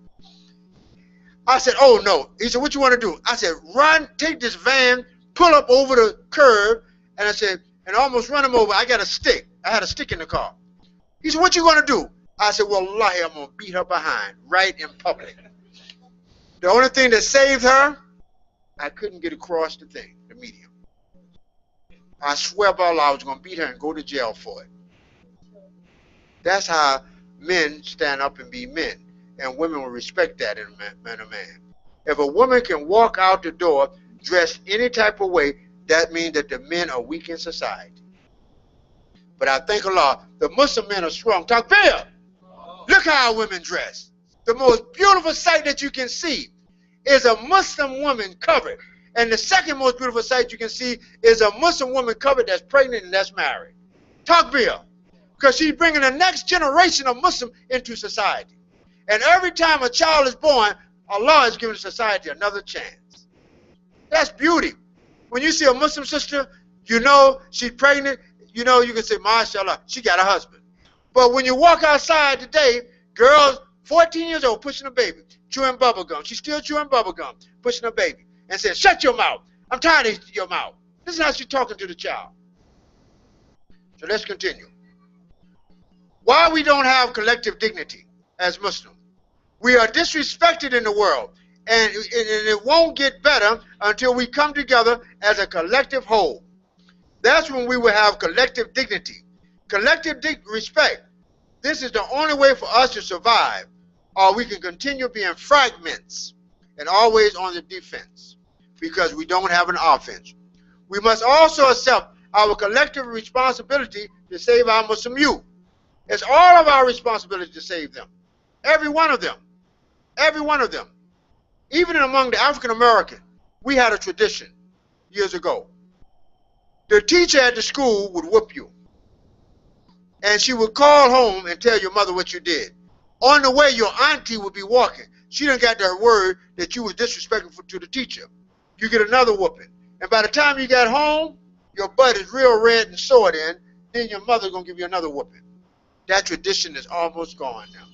[SPEAKER 1] I said, oh no. He said, what you want to do? I said, run, take this van, pull up over the curb, and I said, and almost run him over. I got a stick. I had a stick in the car. He said, what you going to do? I said, wallahi, I'm going to beat her behind right in public. The only thing that saved her, I couldn't get across the thing, the medium. I swear by Allah, I was going to beat her and go to jail for it. That's how men stand up and be men. And women will respect that in a man. If a woman can walk out the door dressed any type of way, that means that the men are weak in society. But I thank Allah, the Muslim men are strong. Takbir! Look how our women dress. The most beautiful sight that you can see is a Muslim woman covered. And the second most beautiful sight you can see is a Muslim woman covered that's pregnant and that's married. Takbir. Because she's bringing the next generation of Muslim into society. And every time a child is born, Allah is giving society another chance. That's beauty. When you see a Muslim sister, you know she's pregnant, you know you can say, mashallah, she got a husband. But when you walk outside today, girls 14 years old pushing a baby, chewing bubble gum. She's still chewing bubble gum, pushing a baby, and saying, shut your mouth. I'm tired of your mouth. This is how she's talking to the child. So let's continue. Why we don't have collective dignity as Muslims? We are disrespected in the world, and it won't get better until we come together as a collective whole. That's when we will have collective dignity, collective respect. This is the only way for us to survive, or we can continue being fragments and always on the defense because we don't have an offense. We must also accept our collective responsibility to save our Muslim youth. It's all of our responsibility to save them. Every one of them. Every one of them. Even among the African American, we had a tradition years ago. The teacher at the school would whoop you. And she would call home and tell your mother what you did. On the way, your auntie would be walking. She done got that word that you was disrespectful to the teacher. You get another whooping. And by the time you got home, your butt is real red and sore then. Then your mother going to give you another whooping. That tradition is almost gone now.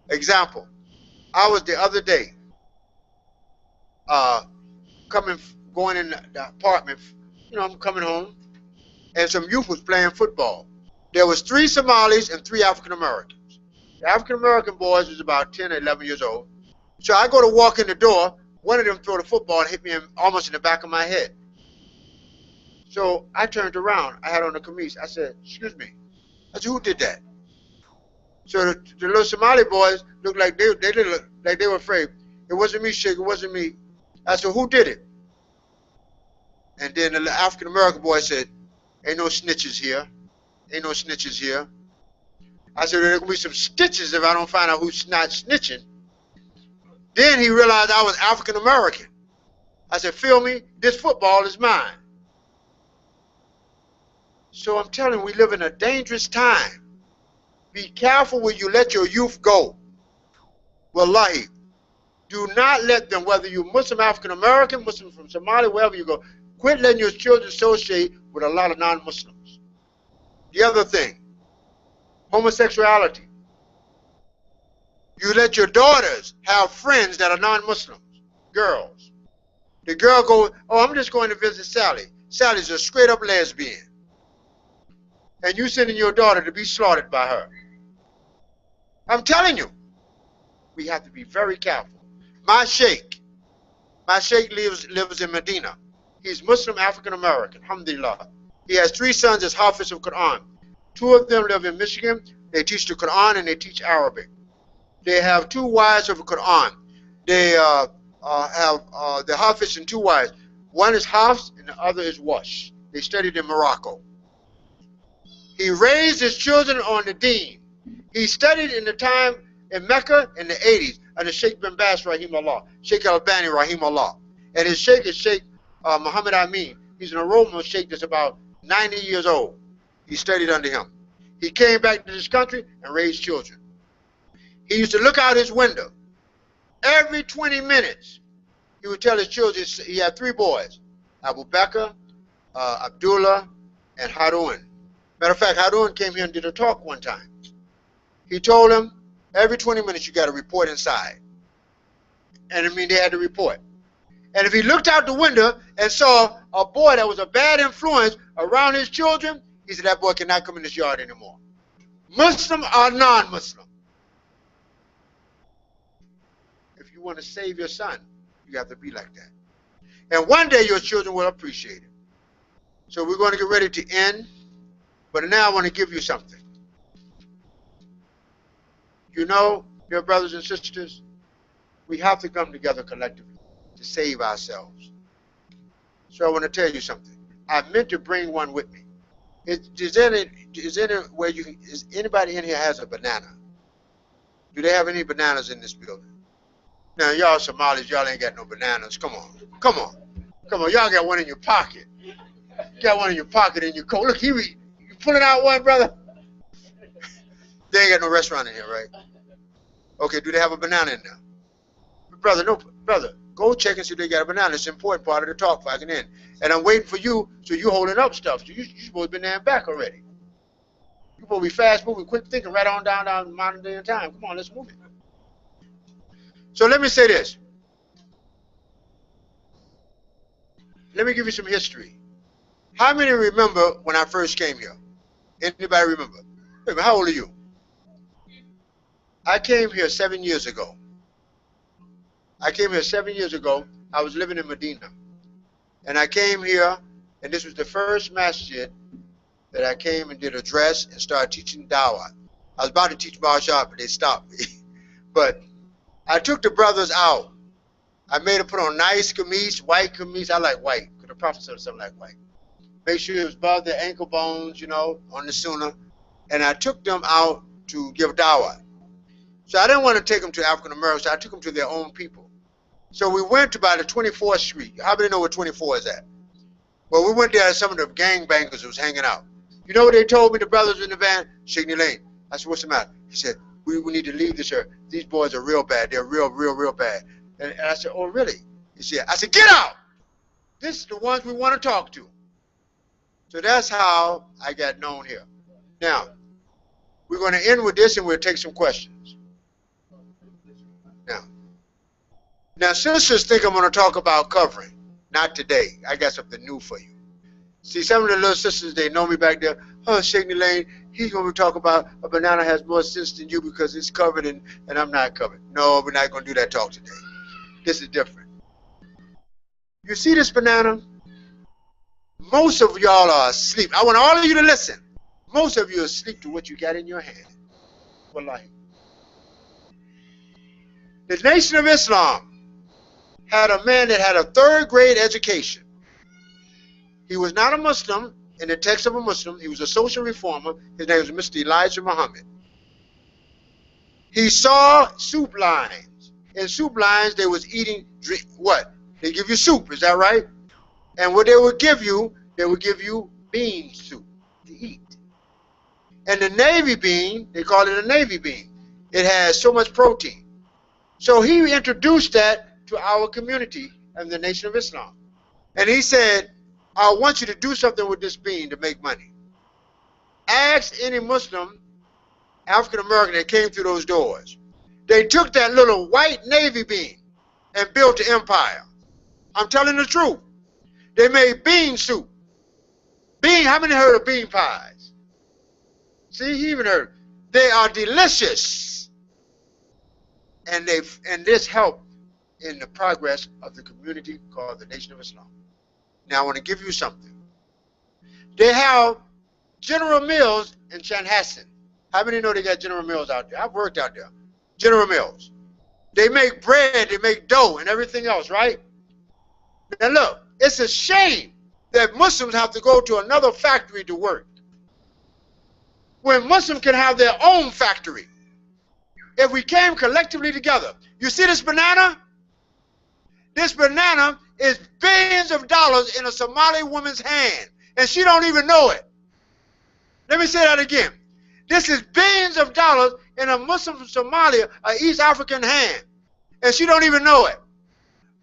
[SPEAKER 1] Example. I was the other day going in the apartment, you know, I'm coming home, and some youth was playing football. There was 3 Somalis and 3 African Americans. The African American boys was about 10 or 11 years old. So I go to walk in the door, one of them threw the football and hit me almost in the back of my head. So I turned around, I had on a camise, I said, excuse me. I said, who did that? So the little Somali boys looked like they were afraid. It wasn't me, Sheikh, it wasn't me. I said, who did it? And then the African American boy said, ain't no snitches here. Ain't no snitches here. I said, there's gonna be some stitches if I don't find out who's not snitching. Then he realized I was African American. I said, feel me? This football is mine. So I'm telling you, we live in a dangerous time. Be careful where you let your youth go. Wallahi, do not let them, whether you're Muslim, African American, Muslim from Somalia, wherever you go, quit letting your children associate with a lot of non-Muslims. The other thing, homosexuality. You let your daughters have friends that are non-Muslims, girls. The girl goes, oh, I'm just going to visit Sally. Sally's a straight up lesbian. And you sending your daughter to be slaughtered by her. I'm telling you, we have to be very careful. My sheikh lives in Medina. He's Muslim African American, alhamdulillah. He has 3 sons as Hafiz of Quran. 2 of them live in Michigan. They teach the Quran and they teach Arabic. They have 2 wives of the Quran. They have the Hafiz and 2 wives. One is Hafs and the other is Wash. They studied in Morocco. He raised his children on the deen. He studied in the time in Mecca in the 80s under Sheikh bin Baz rahimahullah, Sheikh Albani rahimahullah. And his sheikh is Sheikh Mohamed Leylien. He's an aroma sheikh that's about 90 years old. He studied under him. He came back to this country and raised children. He used to look out his window. Every 20 minutes, he would tell his children, he had 3 boys, Abu Bakr, Abdullah, and Harun. Matter of fact, Harun came here and did a talk one time. He told him, every 20 minutes you got to report inside. And I mean, they had to report. And if he looked out the window and saw a boy that was a bad influence around his children, he said, that boy cannot come in this yard anymore. Muslim or non-Muslim. If you want to save your son, you have to be like that. And one day your children will appreciate it. So we're going to get ready to end. But now I want to give you something. You know, dear brothers and sisters, we have to come together collectively to save ourselves. So I want to tell you something. I meant to bring one with me. Is anybody in here has a banana? Do they have any bananas in this building? Now, y'all Somalis, y'all ain't got no bananas. Come on. Come on. Come on. Y'all got one in your pocket. You got one in your pocket in your coat. Look, you pulling out one, brother? They ain't got no restaurant in here, right? Okay, do they have a banana in there? Brother, no, brother, go check and see if they got a banana. It's an important part of the talk if I can end. And I'm waiting for you, so you holding up stuff. So you supposed to be there and back already. You supposed to be fast moving, quick thinking, right on down modern day and time. Come on, let's move it. So let me say this. Let me give you some history. How many remember when I first came here? Anybody remember? Wait, how old are you? I came here 7 years ago. I came here 7 years ago. I was living in Medina. And I came here, and this was the first masjid that I came and did a dress and started teaching dawah. I was about to teach martial, but they stopped me. But I took the brothers out. I made them put on nice kameez, white kameez. I like white, because the Prophet said something like white. Make sure it was above the ankle bones, you know, on the sunnah. And I took them out to give dawah. So I didn't want to take them to African Americans. So I took them to their own people. So we went to by the 24th Street. How many know where 24 is at? Well, we went there and some of the gangbangers was hanging out. You know what they told me, the brothers in the van? Sheikh Leylien. I said, what's the matter? He said, we need to leave this here. These boys are real bad. They're real bad. And I said, oh, really? He said, I said, get out. This is the ones we want to talk to. So that's how I got known here. Now, we're going to end with this and we'll take some questions. Now, sisters think I'm going to talk about covering. Not today. I got something new for you. See, some of the little sisters, they know me back there. Oh, Sheikh Leylien, he's going to talk about a banana has more sense than you because it's covered and I'm not covered. No, we're not going to do that talk today. This is different. You see this banana? Most of y'all are asleep. I want all of you to listen. Most of you are asleep to what you got in your hand. Wallahi. The Nation of Islam had a man that had a third-grade education. He was not a Muslim in the text of a Muslim. He was a social reformer. His name was Mr. Elijah Muhammad. He saw soup lines. In soup lines, they was eating, what? They give you soup, is that right? And what they would give you bean soup to eat. And the navy bean, they call it a navy bean. It has so much protein. So he introduced that to our community and the Nation of Islam. And he said, I want you to do something with this bean to make money. Ask any Muslim, African American that came through those doors. They took that little white navy bean and built an empire. I'm telling the truth. They made bean soup. Bean, how many heard of bean pies? See, he even heard. They are delicious. And this helped in the progress of the community called the Nation of Islam. Now I want to give you something. They have General Mills in Chanhassen. How many know they got General Mills out there? I've worked out there. General Mills. They make bread, they make dough and everything else, right? Now look, it's a shame that Muslims have to go to another factory to work, when Muslims can have their own factory. If we came collectively together. You see this banana? This banana is billions of dollars in a Somali woman's hand, and she don't even know it. Let me say that again. This is billions of dollars in a Muslim from Somalia, an East African hand, and she don't even know it.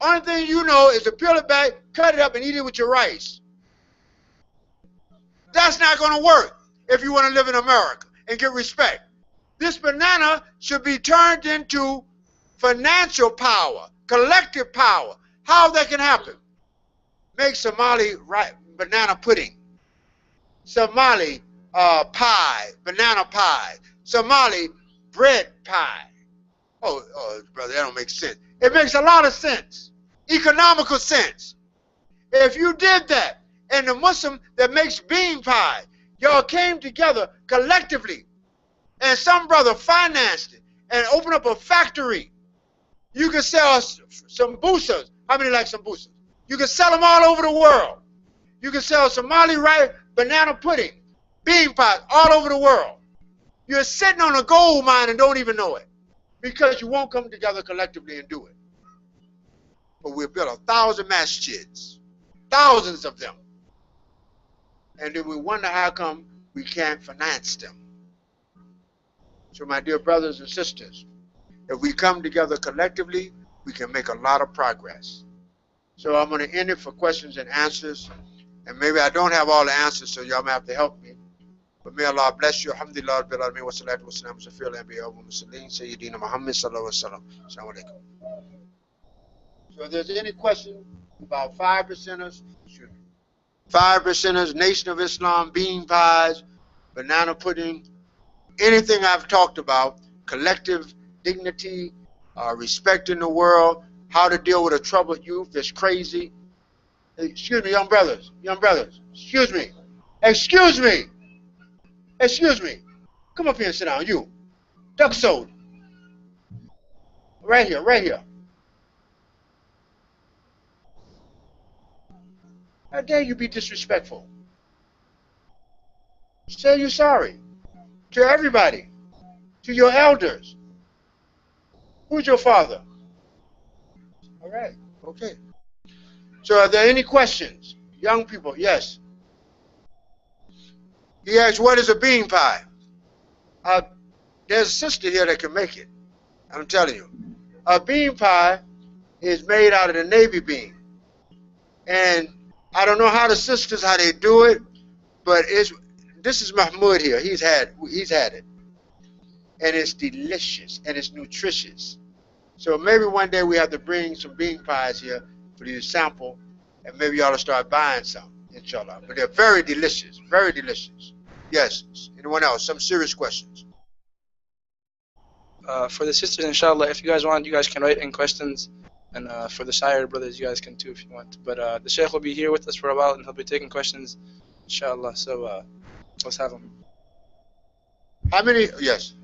[SPEAKER 1] Only thing you know is to peel it back, cut it up, and eat it with your rice. That's not going to work if you want to live in America and get respect. This banana should be turned into financial power, collective power. How that can happen? Make Somali banana pudding, Somali pie, banana pie, Somali bread pie. Oh, brother, that don't make sense. It makes a lot of sense, economical sense. If you did that, and the Muslim that makes bean pie, y'all came together collectively, and some brother financed it and opened up a factory, you can sell some samosas. How many like samosas? You can sell them all over the world. You can sell Somali banana pudding, bean pies all over the world. You're sitting on a gold mine and don't even know it because you won't come together collectively and do it. But we've built 1,000 masjids, thousands of them. And then we wonder how come we can't finance them. So my dear brothers and sisters, if we come together collectively, we can make a lot of progress. So I'm going to end it for questions and answers. And maybe I don't have all the answers, so y'all may have to help me. But may Allah bless you. Alhamdulillah, rabbil alamin, wa salatu wa salam, safir al-anbiya wa mursalin, Sayyidina Muhammad sallallahu alaihi wasallam. Assalamu alaikum. So if there's any question about 5%ers, 5%ers, Nation of Islam, bean pies, banana pudding, anything I've talked about, collective dignity, respect in the world, how to deal with a troubled youth that's crazy. Excuse me, young brothers, excuse me, excuse me, excuse me. Come up here and sit down, you. Duck soda. Right here, right here. How dare you be disrespectful? Say you're sorry to everybody, to your elders. Who's your father? All right, okay. So are there any questions? Young people, yes. He asked, what is a bean pie? There's a sister here that can make it. I'm telling you. A bean pie is made out of the navy bean. And I don't know how the sisters, how they do it, but this is Mahmoud here. He's had it. And it's delicious and it's nutritious. So maybe one day we have to bring some bean pies here for you to sample, and maybe y'all will start buying some, inshallah. But they're very delicious, very delicious. Yes. Anyone else? Some serious questions?
[SPEAKER 2] For the sisters, inshallah, if you guys want, you guys can write in questions. And for the Shire brothers, you guys can too if you want. But the Sheikh will be here with us for a while, and he'll be taking questions, inshallah. So let's have him.
[SPEAKER 1] How many? Yes.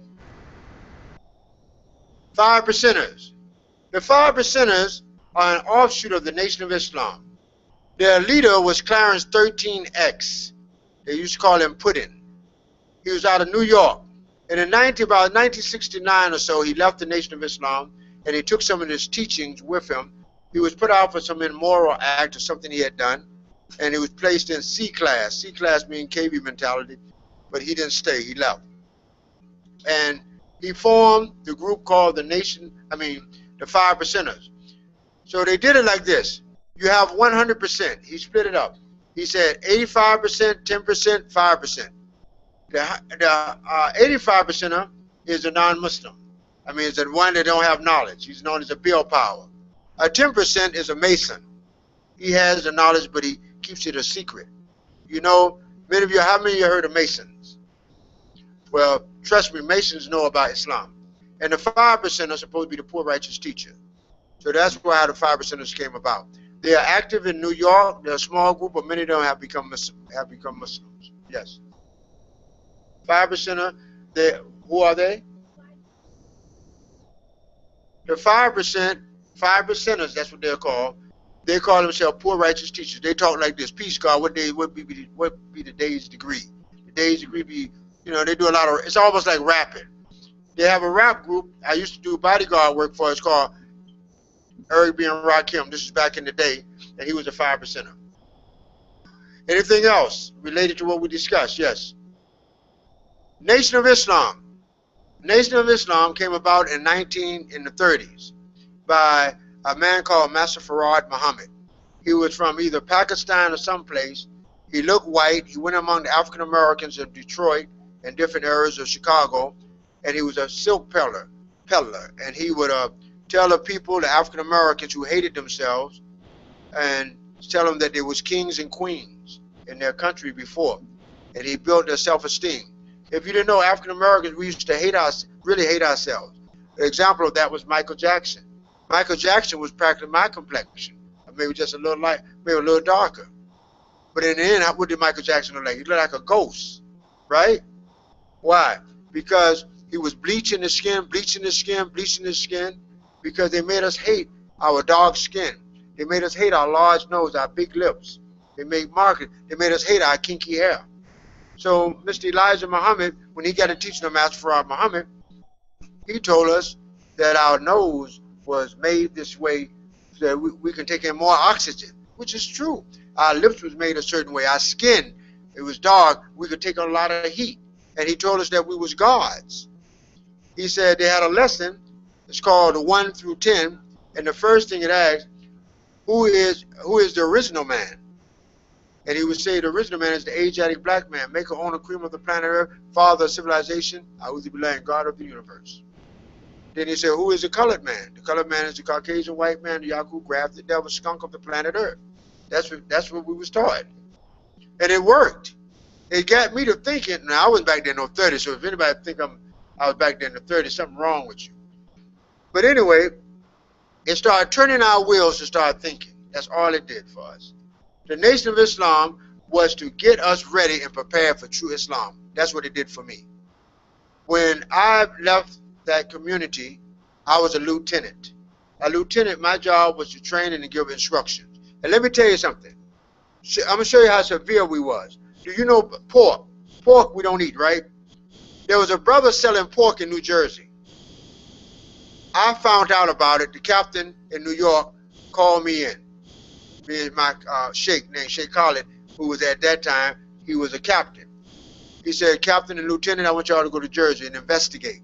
[SPEAKER 1] 5%ers. The 5%ers are an offshoot of the Nation of Islam. Their leader was Clarence 13X. They used to call him Puddin. He was out of New York. And in about 1969 or so, he left the Nation of Islam, and he took some of his teachings with him. He was put out for some immoral act or something he had done, and he was placed in C class. C class meaning KB mentality, but he didn't stay. He left. And he formed the group called the 5%ers. So they did it like this. You have 100%. He split it up. He said 85%, 10%, 5%. The 85%er is a non-Muslim. I mean, it's the one that don't have knowledge. He's known as a bill power. A 10% is a Mason. He has the knowledge, but he keeps it a secret. You know, many of you, how many of you heard of Masons? Well, trust me, Masons know about Islam. And the 5% are supposed to be the poor righteous teacher. So that's how the 5%ers came about. They are active in New York. They're a small group, but many of them have become Muslims. Yes. 5%er, who are they? The 5%ers, that's what they're called. They call themselves poor righteous teachers. They talk like this. Peace, God, what be the day's degree? The day's degree be, you know, they do a lot of, it's almost like rapping. They have a rap group I used to do bodyguard work for. It's called Eric B. and Rakim. This is back in the day, and he was a 5%er. Anything else related to what we discussed? Yes. Nation of Islam. Nation of Islam came about in the 30s by a man called Master Farad Muhammad. He was from either Pakistan or someplace. He looked white. He went among the African Americans of Detroit and different areas of Chicago, and he was a silk peddler, and he would tell the people, the African Americans who hated themselves, and tell them that there was kings and queens in their country before, and he built their self-esteem. If you didn't know, African Americans, we used to hate us, really hate ourselves. An example of that was Michael Jackson. Michael Jackson was practically my complexion, maybe just a little light, maybe a little darker. But in the end, what did Michael Jackson look like? He looked like a ghost, right? Why? Because he was bleaching his skin, bleaching his skin, bleaching his skin, because they made us hate our dark skin. They made us hate our large nose, our big lips. They made us hate our kinky hair. So Mr. Elijah Muhammad, when he got to teaching the Master Farad Muhammad, he told us that our nose was made this way so that we can take in more oxygen, which is true. Our lips was made a certain way. Our skin, it was dark. We could take a lot of heat. And he told us that we was gods. He said they had a lesson. It's called 1 through 10. And the first thing it asked, who is the original man? And he would say the original man is the Asiatic black man, maker, owner, cream of the planet Earth, father of civilization, A'udhu God of the universe. Then he said, who is the colored man? The colored man is the Caucasian white man, the Yaku, Graf, the devil, skunk of the planet Earth. That's what we was taught. And it worked. It got me to thinking. Now, I was back then in the 30s, so if anybody think I was back then in the 30s, something wrong with you. But anyway, it started turning our wheels to start thinking. That's all it did for us. The Nation of Islam was to get us ready and prepared for true Islam. That's what it did for me. When I left that community, I was a lieutenant. A lieutenant, my job was to train and to give instructions. And let me tell you something. I'm going to show you how severe we was. Do you know pork? Pork we don't eat, right? There was a brother selling pork in New Jersey. I found out about it. The captain in New York called me in. Me and my sheikh named Sheikh Khalid, who was at that time, he was a captain. He said, Captain and Lieutenant, I want y'all to go to Jersey and investigate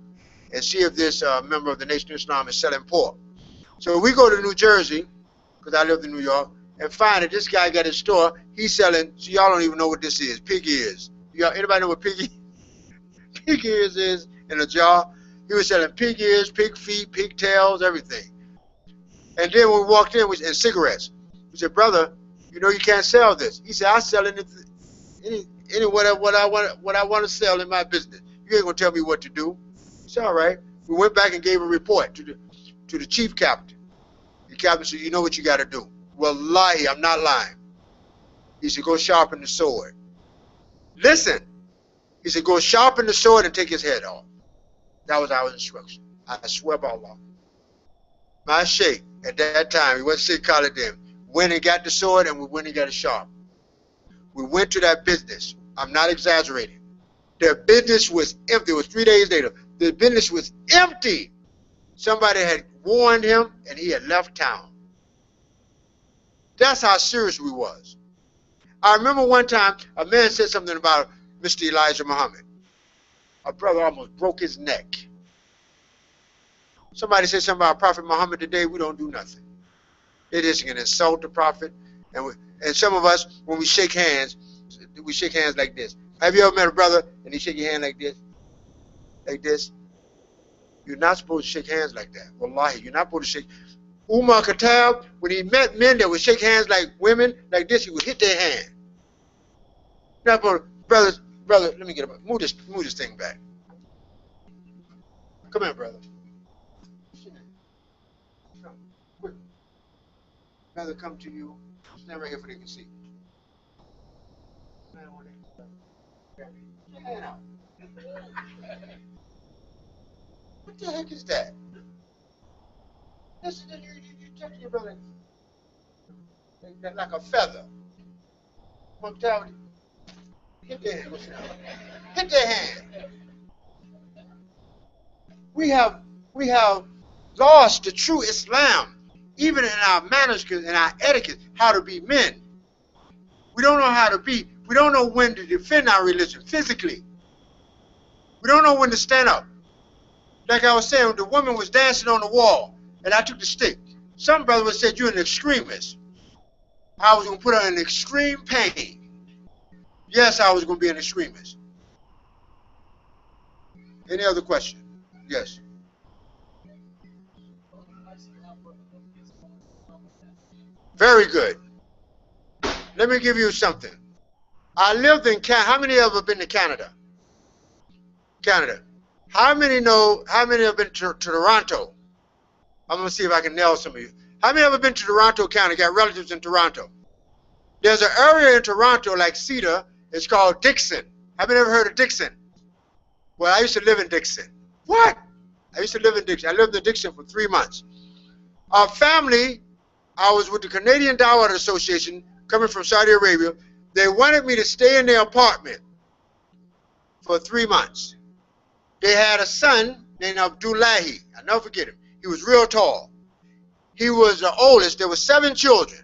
[SPEAKER 1] and see if this member of the Nation of Islam is selling pork. So we go to New Jersey, because I lived in New York, and find that this guy got his store. He's selling, so y'all don't even know what this is, pig ears. Anybody know what pig ears is in a jar? He was selling pig ears, pig feet, pig tails, everything. And then when we walked in, and cigarettes. We said, brother, you know you can't sell this. He said, I sell any what I want to sell in my business. You ain't gonna tell me what to do. He said, all right. We went back and gave a report to the chief captain. The captain said, you know what you got to do. Wallahi, I'm not lying. He said, go sharpen the sword. Listen. He said, go sharpen the sword and take his head off. That was our instruction. I swear by Allah. My sheikh, at that time, he wasn't Sheikh Khalid then, went and got the sword and we went and got it sharp. We went to that business. I'm not exaggerating. Their business was empty. It was 3 days later. The business was empty. Somebody had warned him and he had left town. That's how serious we was. I remember one time a man said something about Mr. Elijah Muhammad. A brother almost broke his neck. Somebody said something about Prophet Muhammad today, we don't do nothing. It is an insult to Prophet. And some of us, when we shake hands like this. Have you ever met a brother and he shake your hand like this? Like this? You're not supposed to shake hands like that. Wallahi, you're not supposed to shake. Umar Khattab, when he met men that would shake hands like women, like this, he would hit their hand. Not supposed to, brother, let me get up. Move this thing back. Come here, brother. Come, quick. Brother, come to you. Stand right here for they can see. What the heck is that? Listen, you touching your brother like a feather. Mortality. Hit their hand. Hit their hand. We have lost the true Islam, even in our manners and our etiquette, how to be men. We don't know how to be. We don't know when to defend our religion physically. We don't know when to stand up. Like I was saying, the woman was dancing on the wall, and I took the stick. Some brother would say, you're an extremist. I was going to put her in extreme pain. Yes, I was going to be an extremist. Any other question? Yes. Very good. Let me give you something. I lived in Canada. How many of you have been to Canada? Canada. How many have been to Toronto? I'm going to see if I can nail some of you. How many have been to Toronto, Canada? Got relatives in Toronto? There's an area in Toronto like Cedar. It's called Dixon. Have you ever heard of Dixon? Well, I used to live in Dixon. What? I used to live in Dixon. I lived in Dixon for 3 months. Our family, I was with the Canadian Dawah Association coming from Saudi Arabia. They wanted me to stay in their apartment for 3 months. They had a son named Abdullahi. I'll never forget him. He was real tall. He was the oldest. There were 7 children.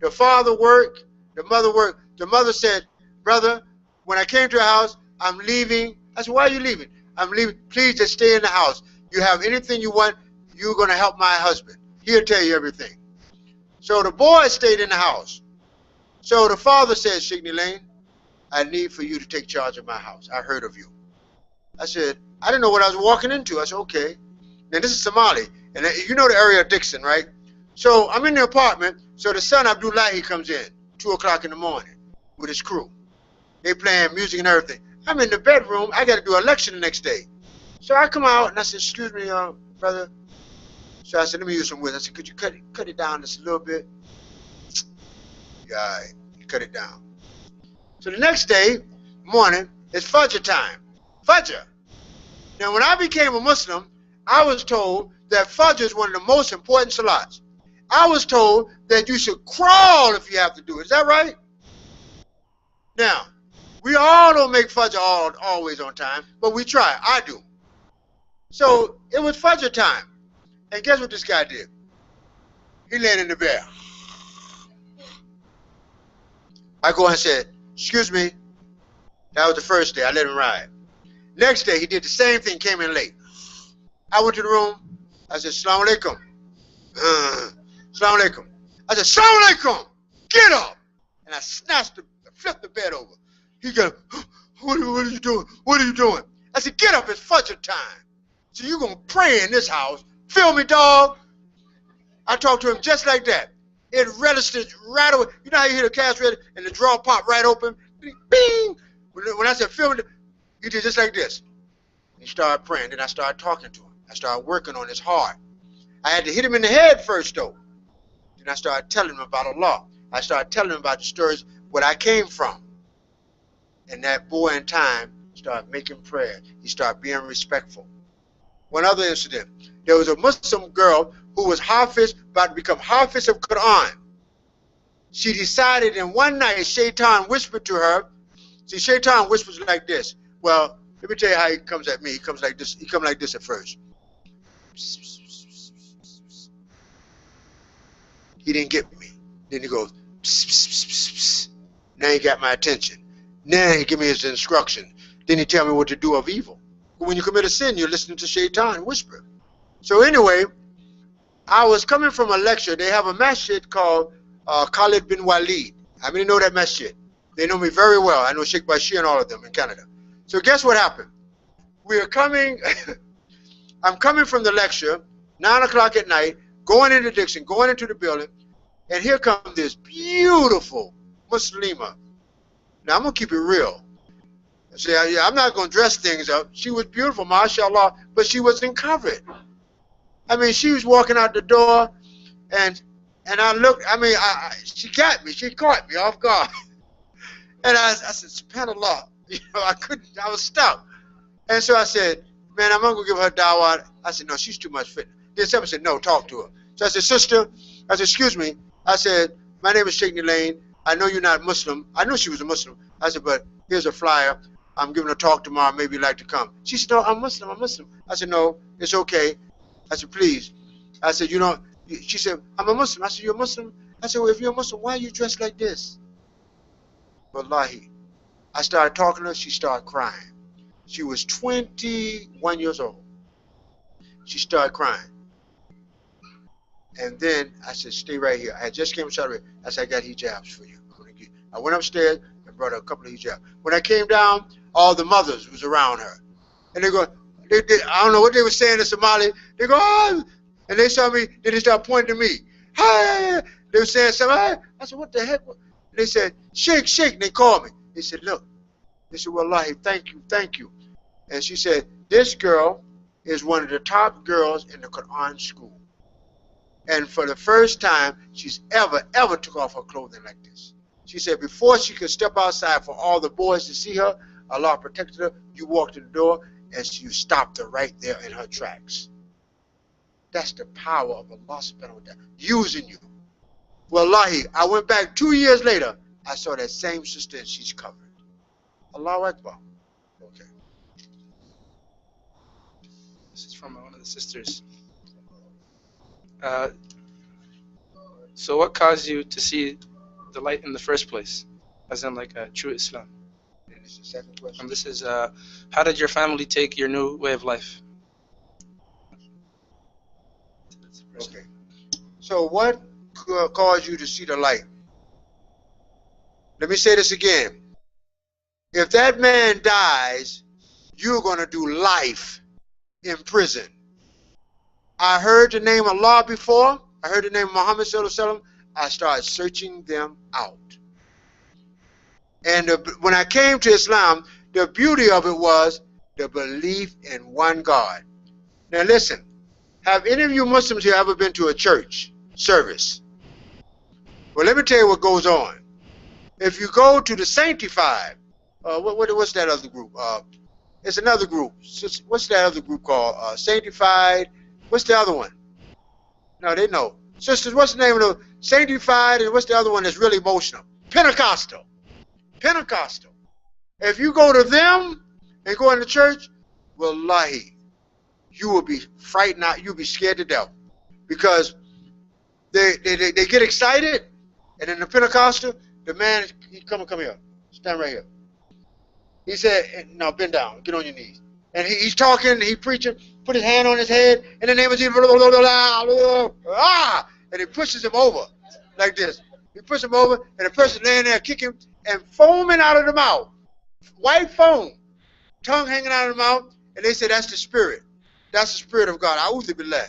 [SPEAKER 1] The father worked. The mother worked. The mother said, brother, when I came to your house, I'm leaving. I said, why are you leaving? I'm leaving. Please just stay in the house. You have anything you want, you're going to help my husband. He'll tell you everything. So the boy stayed in the house. So the father said, Sheikh Leylien, I need for you to take charge of my house. I heard of you. I said, I didn't know what I was walking into. I said, okay. Now this is Somali. And you know the area of Dixon, right? So I'm in the apartment. So the son Abdullahi comes in 2 o'clock in the morning with his crew. They playing music and everything. I'm in the bedroom. I got to do a lecture the next day. So I come out and I said, excuse me, brother. So I said, let me use some wisdom. I said, could you cut it down just a little bit? Yeah, he cut it down. So the next day morning, it's Fajr time. Fajr. Now, when I became a Muslim, I was told that Fajr is one of the most important salats. I was told that you should crawl if you have to do it. Is that right? Now, we all don't make Fajr always on time, but we try. I do. So it was Fajr time. And guess what this guy did? He laid in the bed. I go and said, excuse me. That was the first day. I let him ride. Next day, he did the same thing, came in late. I went to the room. I said, Assalamu alaikum. Assalamu alaikum. I said, Assalamu alaikum. Get up. And I flipped the bed over. He got, what are you doing? What are you doing? I said, get up. It's Fajr time. So you're going to pray in this house. Feel me, dog? I talked to him just like that. It registered right away. You know how you hear the cash register and the drawer pop right open? Bing! When I said feel me, he did just like this. He started praying. Then I started talking to him. I started working on his heart. I had to hit him in the head first, though. Then I started telling him about Allah. I started telling him about the stories, where I came from. And that boy in time started making prayer. He started being respectful. One other incident. There was a Muslim girl who was Hafiz, about to become Hafiz of Quran. She decided in one night, Shaitan whispered to her. See, Shaitan whispers like this. Well, let me tell you how he comes at me. He comes like this. He comes like this at first. He didn't get me. Then he goes, pss, pss, pss, pss, pss. Now he got my attention. Now he give me his instruction. Then he tell me what to do of evil. When you commit a sin, you're listening to Shaitan whisper. So anyway, I was coming from a lecture. They have a masjid called Khalid bin Walid. I mean, know that masjid. They know me very well. I know Sheikh Bashir and all of them in Canada. So guess what happened? We are coming, I'm coming from the lecture, 9 o'clock at night, going into Dixon, going into the building, and here comes this beautiful Muslima. Now, I'm going to keep it real. See, I'm not going to dress things up. She was beautiful, mashallah, but she wasn't covered. I mean, she was walking out the door, and I looked, I mean, she got me. She caught me off guard. And I said, subhanallah. You know, I was stuck. And so I said, man, I'm not going to give her dawah. I said, no, she's too much fit. Then someone said, no, talk to her. So I said, sister, I said, excuse me. I said, my name is Sheikh Leylien. I know you're not Muslim. I knew she was a Muslim. I said, but here's a flyer. I'm giving a talk tomorrow. Maybe you'd like to come. She said, no, I'm Muslim. I'm Muslim. I said, no, it's okay. I said, please. I said, you know, she said, I'm a Muslim. I said, you're a Muslim? I said, well, if you're a Muslim, why are you dressed like this? Wallahi. I started talking to her. She started crying. She was 21 years old. She started crying. And then I said, stay right here. I had just came from Saudi Arabia. I said, I got hijabs for you. I went upstairs and brought her a couple of hijabs. When I came down, all the mothers was around her. And they go, I don't know what they were saying in Somali. They go, oh, and they saw me, then they started pointing to me. Hey, They were saying something. Hey. I said, what the heck? And they said, Sheikh, Sheikh. And they called me. They said, look. They said, wallahi, thank you, thank you. And she said, this girl is one of the top girls in the Quran school. And for the first time, she's ever took off her clothing like this. She said, before she could step outside for all the boys to see her, Allah protected her. You walked in the door, and you stopped her right there in her tracks. That's the power of Allah subhanahu wa ta'ala, using you. Wallahi, I went back 2 years later, I saw that same sister, and she's covered. Allahu Akbar. Okay.
[SPEAKER 2] This is from one of the sisters. So what caused you to see the light in the first place? As in like a true Islam.
[SPEAKER 1] And this is the second question.
[SPEAKER 2] And this is, how did your family take your new way of life?
[SPEAKER 1] Okay. So what caused you to see the light? Let me say this again. If that man dies, you're going to do life in prison. I heard the name of Allah before. I heard the name of Muhammad sallallahu alaihi wasallam. I started searching them out. And when I came to Islam, the beauty of it was the belief in one God. Now listen, have any of you Muslims here ever been to a church service? Well, let me tell you what goes on. If you go to the sanctified, what's that other group? It's another group. What's that other group called? Sanctified. What's the other one? No, they know. Sisters, what's the name of the sanctified, and what's the other one that's really emotional? Pentecostal. Pentecostal. If you go to them and go into church, wallahi, you will be frightened out. You'll be scared to death. Because they get excited, and in the Pentecostal, the man, come here. Stand right here. He said, now bend down, get on your knees. And he's talking, he's preaching, put his hand on his head, in the name of Jesus, and he pushes him over like this. He pushes him over, and the person laying there kicking and foaming out of the mouth. White foam, tongue hanging out of the mouth, and they say that's the spirit. That's the spirit of God. A'udhu billah.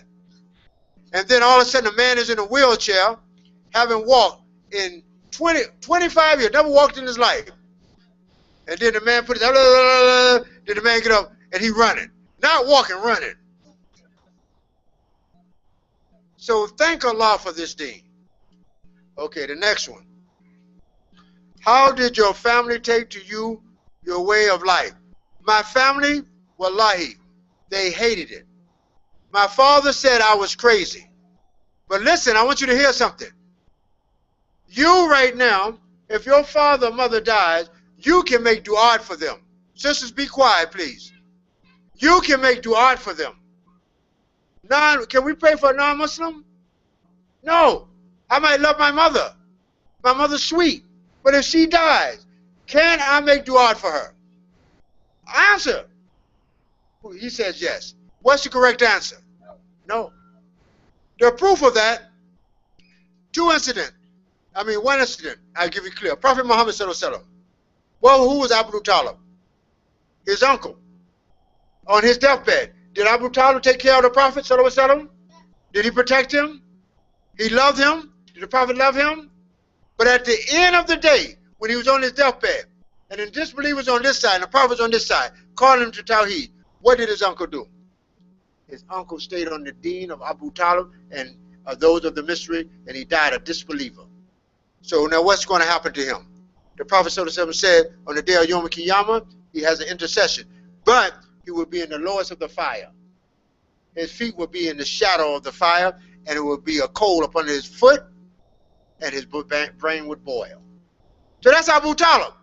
[SPEAKER 1] And then all of a sudden, the man is in a wheelchair, having walked in 25 years, never walked in his life. And then the man put his, then the man get up, and he running. Not walking, running. So thank Allah for this deen. Okay, the next one. How did your family take to you your way of life? My family, wallahi, they hated it. My father said I was crazy. But listen, I want you to hear something. You right now, if your father or mother dies, you can make dua for them. Sisters, be quiet, please. You can make dua for them. Can we pray for a non-Muslim? No. I might love my mother. My mother's sweet. But if she dies, can I make dua for her? Answer. He says yes. What's the correct answer? No. The proof of that, one incident. I'll give you clear. Prophet Muhammad sallallahu alaihi wasallam. Well, who was Abu Talib? His uncle. On his deathbed, did Abu Talib take care of the Prophet sallallahu alaihi wasallam? Did he protect him? He loved him? Did the Prophet love him? But at the end of the day, when he was on his deathbed, and the disbelievers on this side, and the Prophet's on this side, calling him to Tawheed, what did his uncle do? His uncle stayed on the deen of Abu Talib and those of the mystery, and he died a disbeliever. So now what's going to happen to him? The Prophet ﷺ said on the day of Yom Kippur, he has an intercession. But he will be in the lowest of the fire. His feet will be in the shadow of the fire, and it will be a coal upon his foot, and his brain would boil. So that's Abu Talib.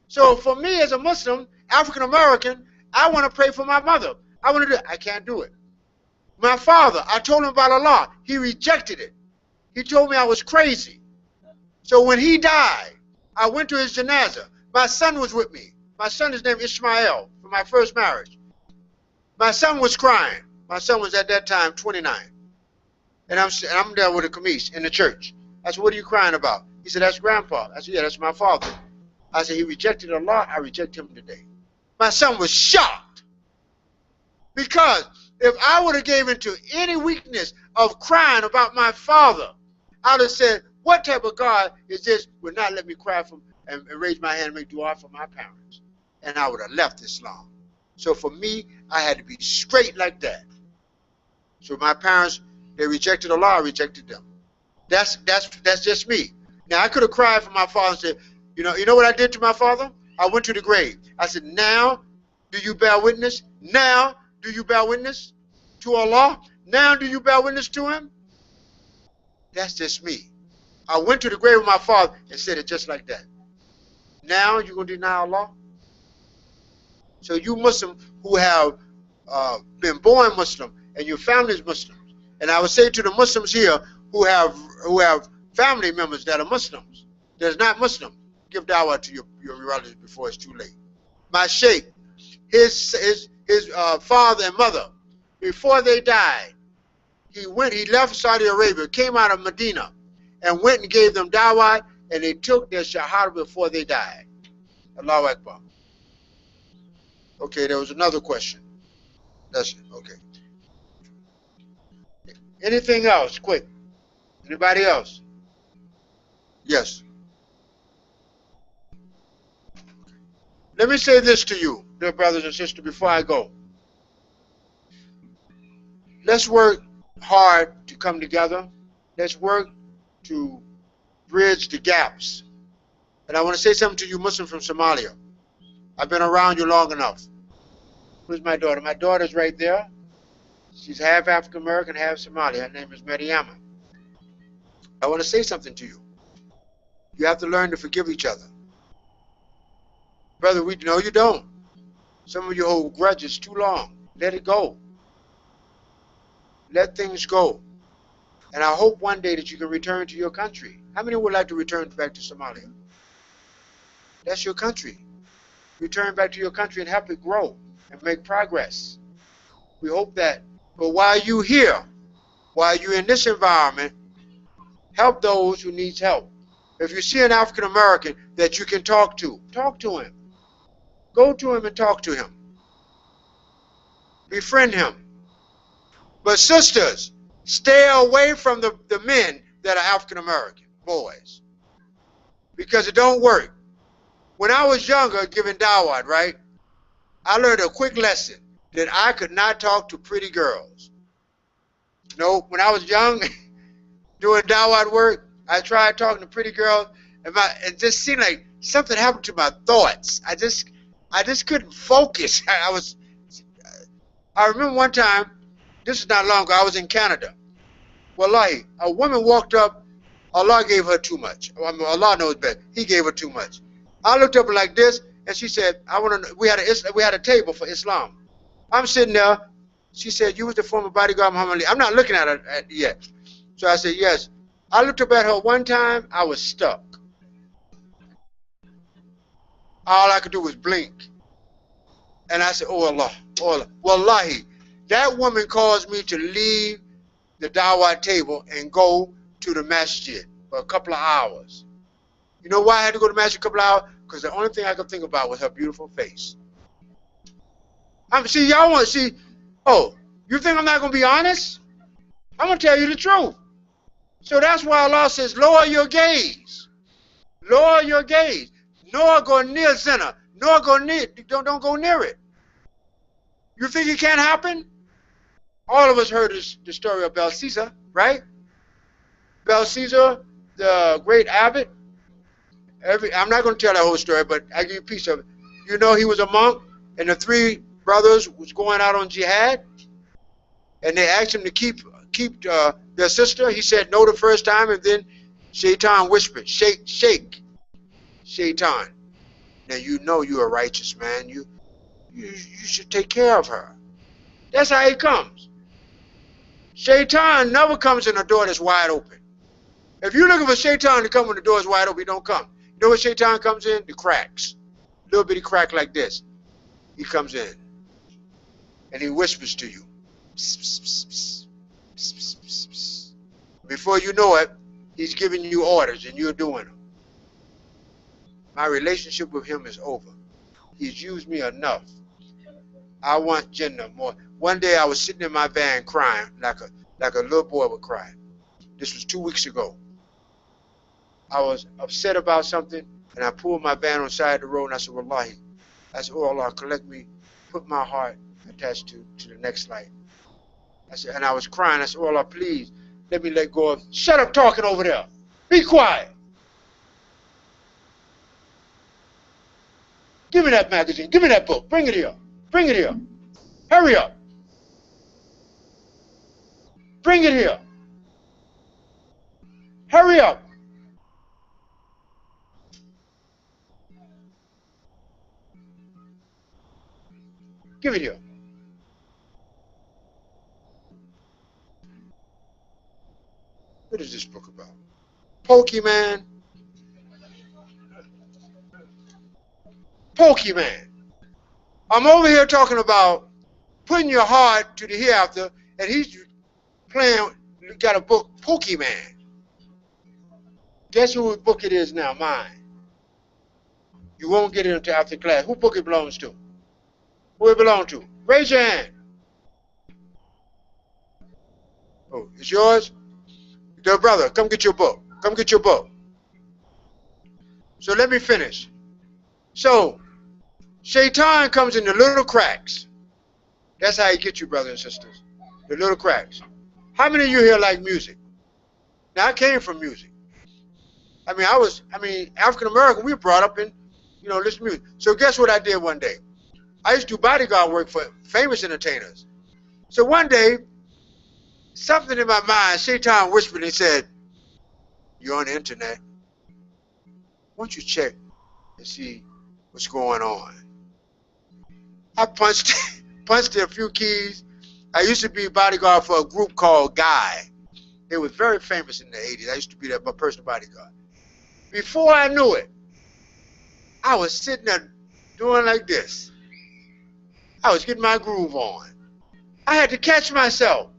[SPEAKER 1] So for me as a Muslim, African American, I want to pray for my mother. I want to do it. I can't do it. My father, I told him about Allah. He rejected it. He told me I was crazy. So when he died, I went to his janazah. My son was with me. My son is named Ishmael from my first marriage. My son was crying. My son was at that time 29. And I'm there with a kamesh in the church. I said, what are you crying about? He said, that's Grandpa. I said, yeah, that's my father. I said, he rejected Allah. I reject him today. My son was shocked. Because if I would have gave into any weakness of crying about my father, I would have said, What type of God is this would not let me cry from and raise my hand and make dua for my parents? And I would have left Islam. So for me, I had to be straight like that. So my parents, they rejected Allah, I rejected them. That's just me. Now I could have cried for my father and said, you know what I did to my father? I went to the grave. I said, now do you bear witness? Now do you bear witness to Allah? Now do you bear witness to him? That's just me. I went to the grave of my father and said it just like that. Now you're going to deny Allah? So you Muslims who have been born Muslim and your family is Muslim, and I would say to the Muslims here who have family members that are Muslims, that's not Muslim, give dawah to your relatives before it's too late. My sheikh, his father and mother, before they died, he left Saudi Arabia, came out of Medina, and went and gave them dawah, and they took their shahada before they died. Allahu Akbar. Okay, there was another question. That's it. Okay. Anything else? Quick. Anybody else? Yes. Let me say this to you, dear brothers and sisters, before I go. Let's work hard to come together. Let's work to bridge the gaps. And I want to say something to you Muslims from Somalia. I've been around you long enough. Who's my daughter? My daughter's right there. She's half African American, half Somali. Her name is Mariama. I want to say something to you. You have to learn to forgive each other. Brother, no, you don't. Some of you hold grudges too long. Let it go. Let things go. And I hope one day that you can return to your country. How many would like to return back to Somalia? That's your country. Return back to your country and help it grow and make progress. We hope that. But while you're here, while you're in this environment, help those who need help. If you see an African American that you can talk to him. Go to him and talk to him. Befriend him. But sisters, stay away from the men that are African American, boys. Because it don't work. When I was younger, giving dawah, right, I learned a quick lesson that I could not talk to pretty girls. No, when I was young, doing dawah work, I tried talking to pretty girls, and it just seemed like something happened to my thoughts. I just couldn't focus. I remember one time, this is not long ago, I was in Canada. Wallahi, a woman walked up, Allah gave her too much. Allah knows better. He gave her too much. I looked up like this, and she said, "I want to." We had a table for Islam. I'm sitting there. She said, "You was the former bodyguard Mohamed Leylien." I'm not looking at her yet. So I said, "Yes." I looked up at her one time. I was stuck. All I could do was blink. And I said, "Oh Allah, oh Allah." Wallahi, that woman caused me to leave the dawah table and go to the masjid for a couple of hours. You know why I had to go to masjid a couple of hours? Because the only thing I could think about was her beautiful face. See, y'all want to see, oh, you think I'm not going to be honest? I'm going to tell you the truth. So that's why Allah says, lower your gaze. Lower your gaze. Nor go near zina. Nor go near, don't go near it. You think it can't happen? All of us heard the story of Belshazzar, right? Belshazzar, the great abbot. I'm not going to tell that whole story, but I'll give you a piece of it. You know, he was a monk, and the three brothers was going out on jihad, and they asked him to keep their sister. He said no the first time, and then Shaitan whispered, shake, Shaitan. Now you know you're a righteous man. You should take care of her. That's how he comes. Shaitan never comes in a door that's wide open. If you're looking for Shaitan to come when the door is wide open, he don't come. You know where Shaitan comes in? The cracks. Little bitty crack like this. He comes in. And he whispers to you. Psst, psst, psst, psst. Psst, psst, psst, psst. Before you know it, he's giving you orders and you're doing them. My relationship with him is over. He's used me enough. I want Jannah more. One day I was sitting in my van crying like a little boy would cry. This was 2 weeks ago. I was upset about something, and I pulled my van on the side of the road, and I said, Wallahi, I said, oh Allah, collect me, put my heart attached to the next life. I said, and I was crying. I said, oh Allah, please, let me let go of, shut up talking over there. Be quiet. Give me that magazine. Give me that book. Bring it here. Bring it here. Hurry up. Bring it here. Hurry up. Give it here. What is this book about? Pokemon. Pokemon. I'm over here talking about putting your heart to the hereafter, and he's playing, got a book, Pokemon. Guess whose book it is now? Mine. You won't get it until after class. Who book it belongs to? Who it belongs to? Raise your hand. Oh, it's yours? Dear brother, come get your book. Come get your book. So let me finish. So, Shaitan comes in the little cracks. That's how he gets you, brothers and sisters. The little cracks. How many of you here like music? Now, I came from music. African American, we were brought up in, listen to music. So guess what I did one day? I used to do bodyguard work for famous entertainers. So one day, something in my mind, Shaitan whispered and said, you're on the internet. Why don't you check and see what's going on? I punched a few keys. I used to be bodyguard for a group called Guy. It was very famous in the 80s. I used to be my personal bodyguard. Before I knew it, I was sitting there doing like this. I was getting my groove on. I had to catch myself.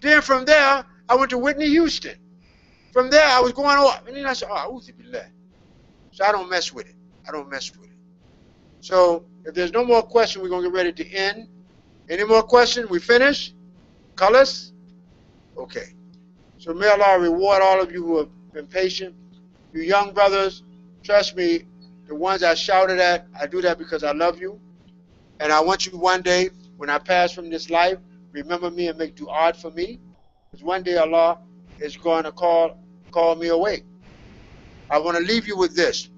[SPEAKER 1] Then from there, I went to Whitney Houston. From there, I was going off. And then I said, oh, so I don't mess with it. I don't mess with it. So if there's no more questions, we're going to get ready to end. Any more questions? We finish? Colors? Okay. So may Allah reward all of you who have been patient. You young brothers, trust me, the ones I shouted at, I do that because I love you. And I want you one day, when I pass from this life, remember me and make du'a for me. Because one day Allah is going to call me away. I want to leave you with this.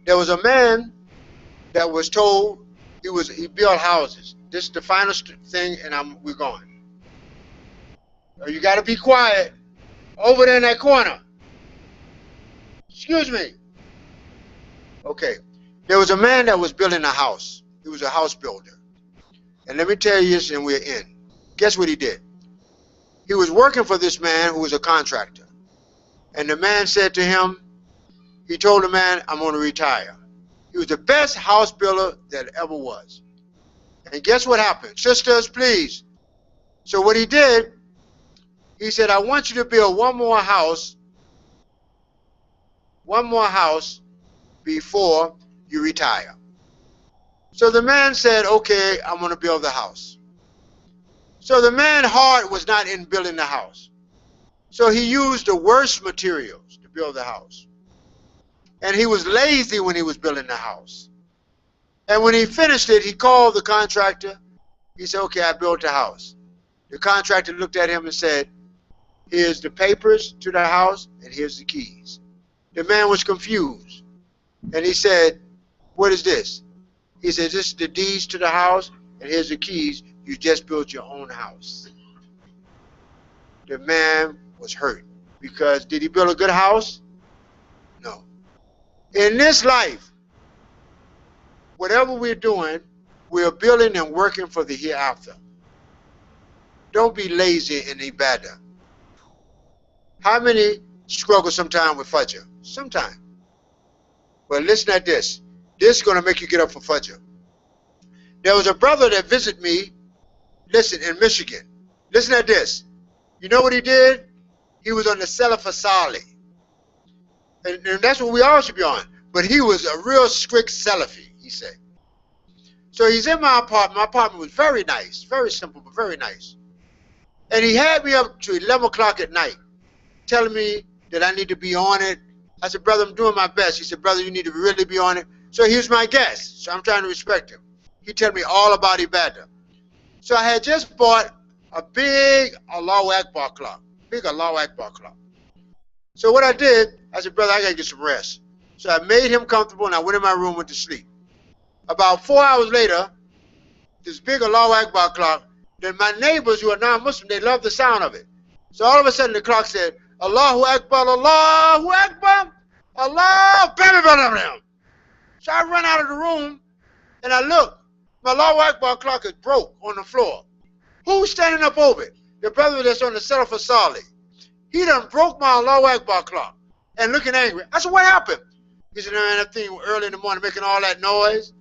[SPEAKER 1] There was a man that was told he built houses. This is the final thing, and we're going. You got to be quiet over there in that corner. Excuse me. Okay. There was a man that was building a house. He was a house builder. And let me tell you this, and we're in. Guess what he did? He was working for this man who was a contractor. And the man said to him, he told the man, I'm going to retire. He was the best house builder that ever was. And guess what happened? Sisters, please. So what he did, he said, I want you to build one more house before you retire. So the man said, okay, I'm going to build the house. So the man's heart was not in building the house. So he used the worst materials to build the house. And he was lazy when he was building the house. And when he finished it, he called the contractor. He said, okay, I built the house. The contractor looked at him and said, here's the papers to the house, and here's the keys. The man was confused. And he said, what is this? He said, this is the deeds to the house, and here's the keys. You just built your own house. The man was hurt. Because did he build a good house? No. In this life, whatever we're doing, we're building and working for the hereafter. Don't be lazy in ibadah. How many struggle sometime with Fajr? Sometime. But listen at this. This is going to make you get up for Fajr. There was a brother that visited me, listen, in Michigan. Listen at this. You know what he did? He was on the Salaf Salih. And that's what we all should be on. But he was a real strict Salafi, he said. So he's in my apartment. My apartment was very nice. Very simple, but very nice. And he had me up to 11 o'clock at night, telling me that I need to be on it. I said, brother, I'm doing my best. He said, brother, you need to really be on it. So he was my guest. So I'm trying to respect him. He told me all about Ibadah. So I had just bought a big Allahu Akbar clock. Big Allahu Akbar clock. So what I did, I said, brother, I got to get some rest. So I made him comfortable and I went in my room, went to sleep. About 4 hours later, this big Allahu Akbar clock, then my neighbors who are non-Muslim, they love the sound of it. So all of a sudden the clock said, Allahu Akbar, Allahu Akbar, Allah, bam, bam, bam. So I run out of the room and I look. My Allahu Akbar clock is broke on the floor. Who's standing up over it? The brother that's on the center for Salih. He done broke my Allahu Akbar clock and looking angry. I said, what happened? He said, man, that thing early in the morning making all that noise.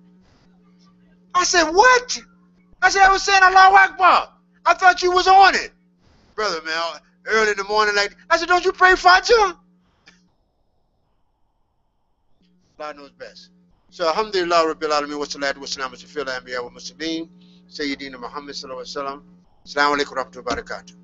[SPEAKER 1] I said, what? I said, I was saying Allahu Akbar. I thought you was on it. Brother, man, early in the morning like I said, don't you pray Fajr? Allah knows best. So, alhamdulillah, rabbil alameen, wa salatu wa salam, wa fil anbiya wa muslimin, Sayyidina Muhammad sallallahu alaihi wa sallam. Assalamu alaikum wa rahmatullahi wa barakatuh.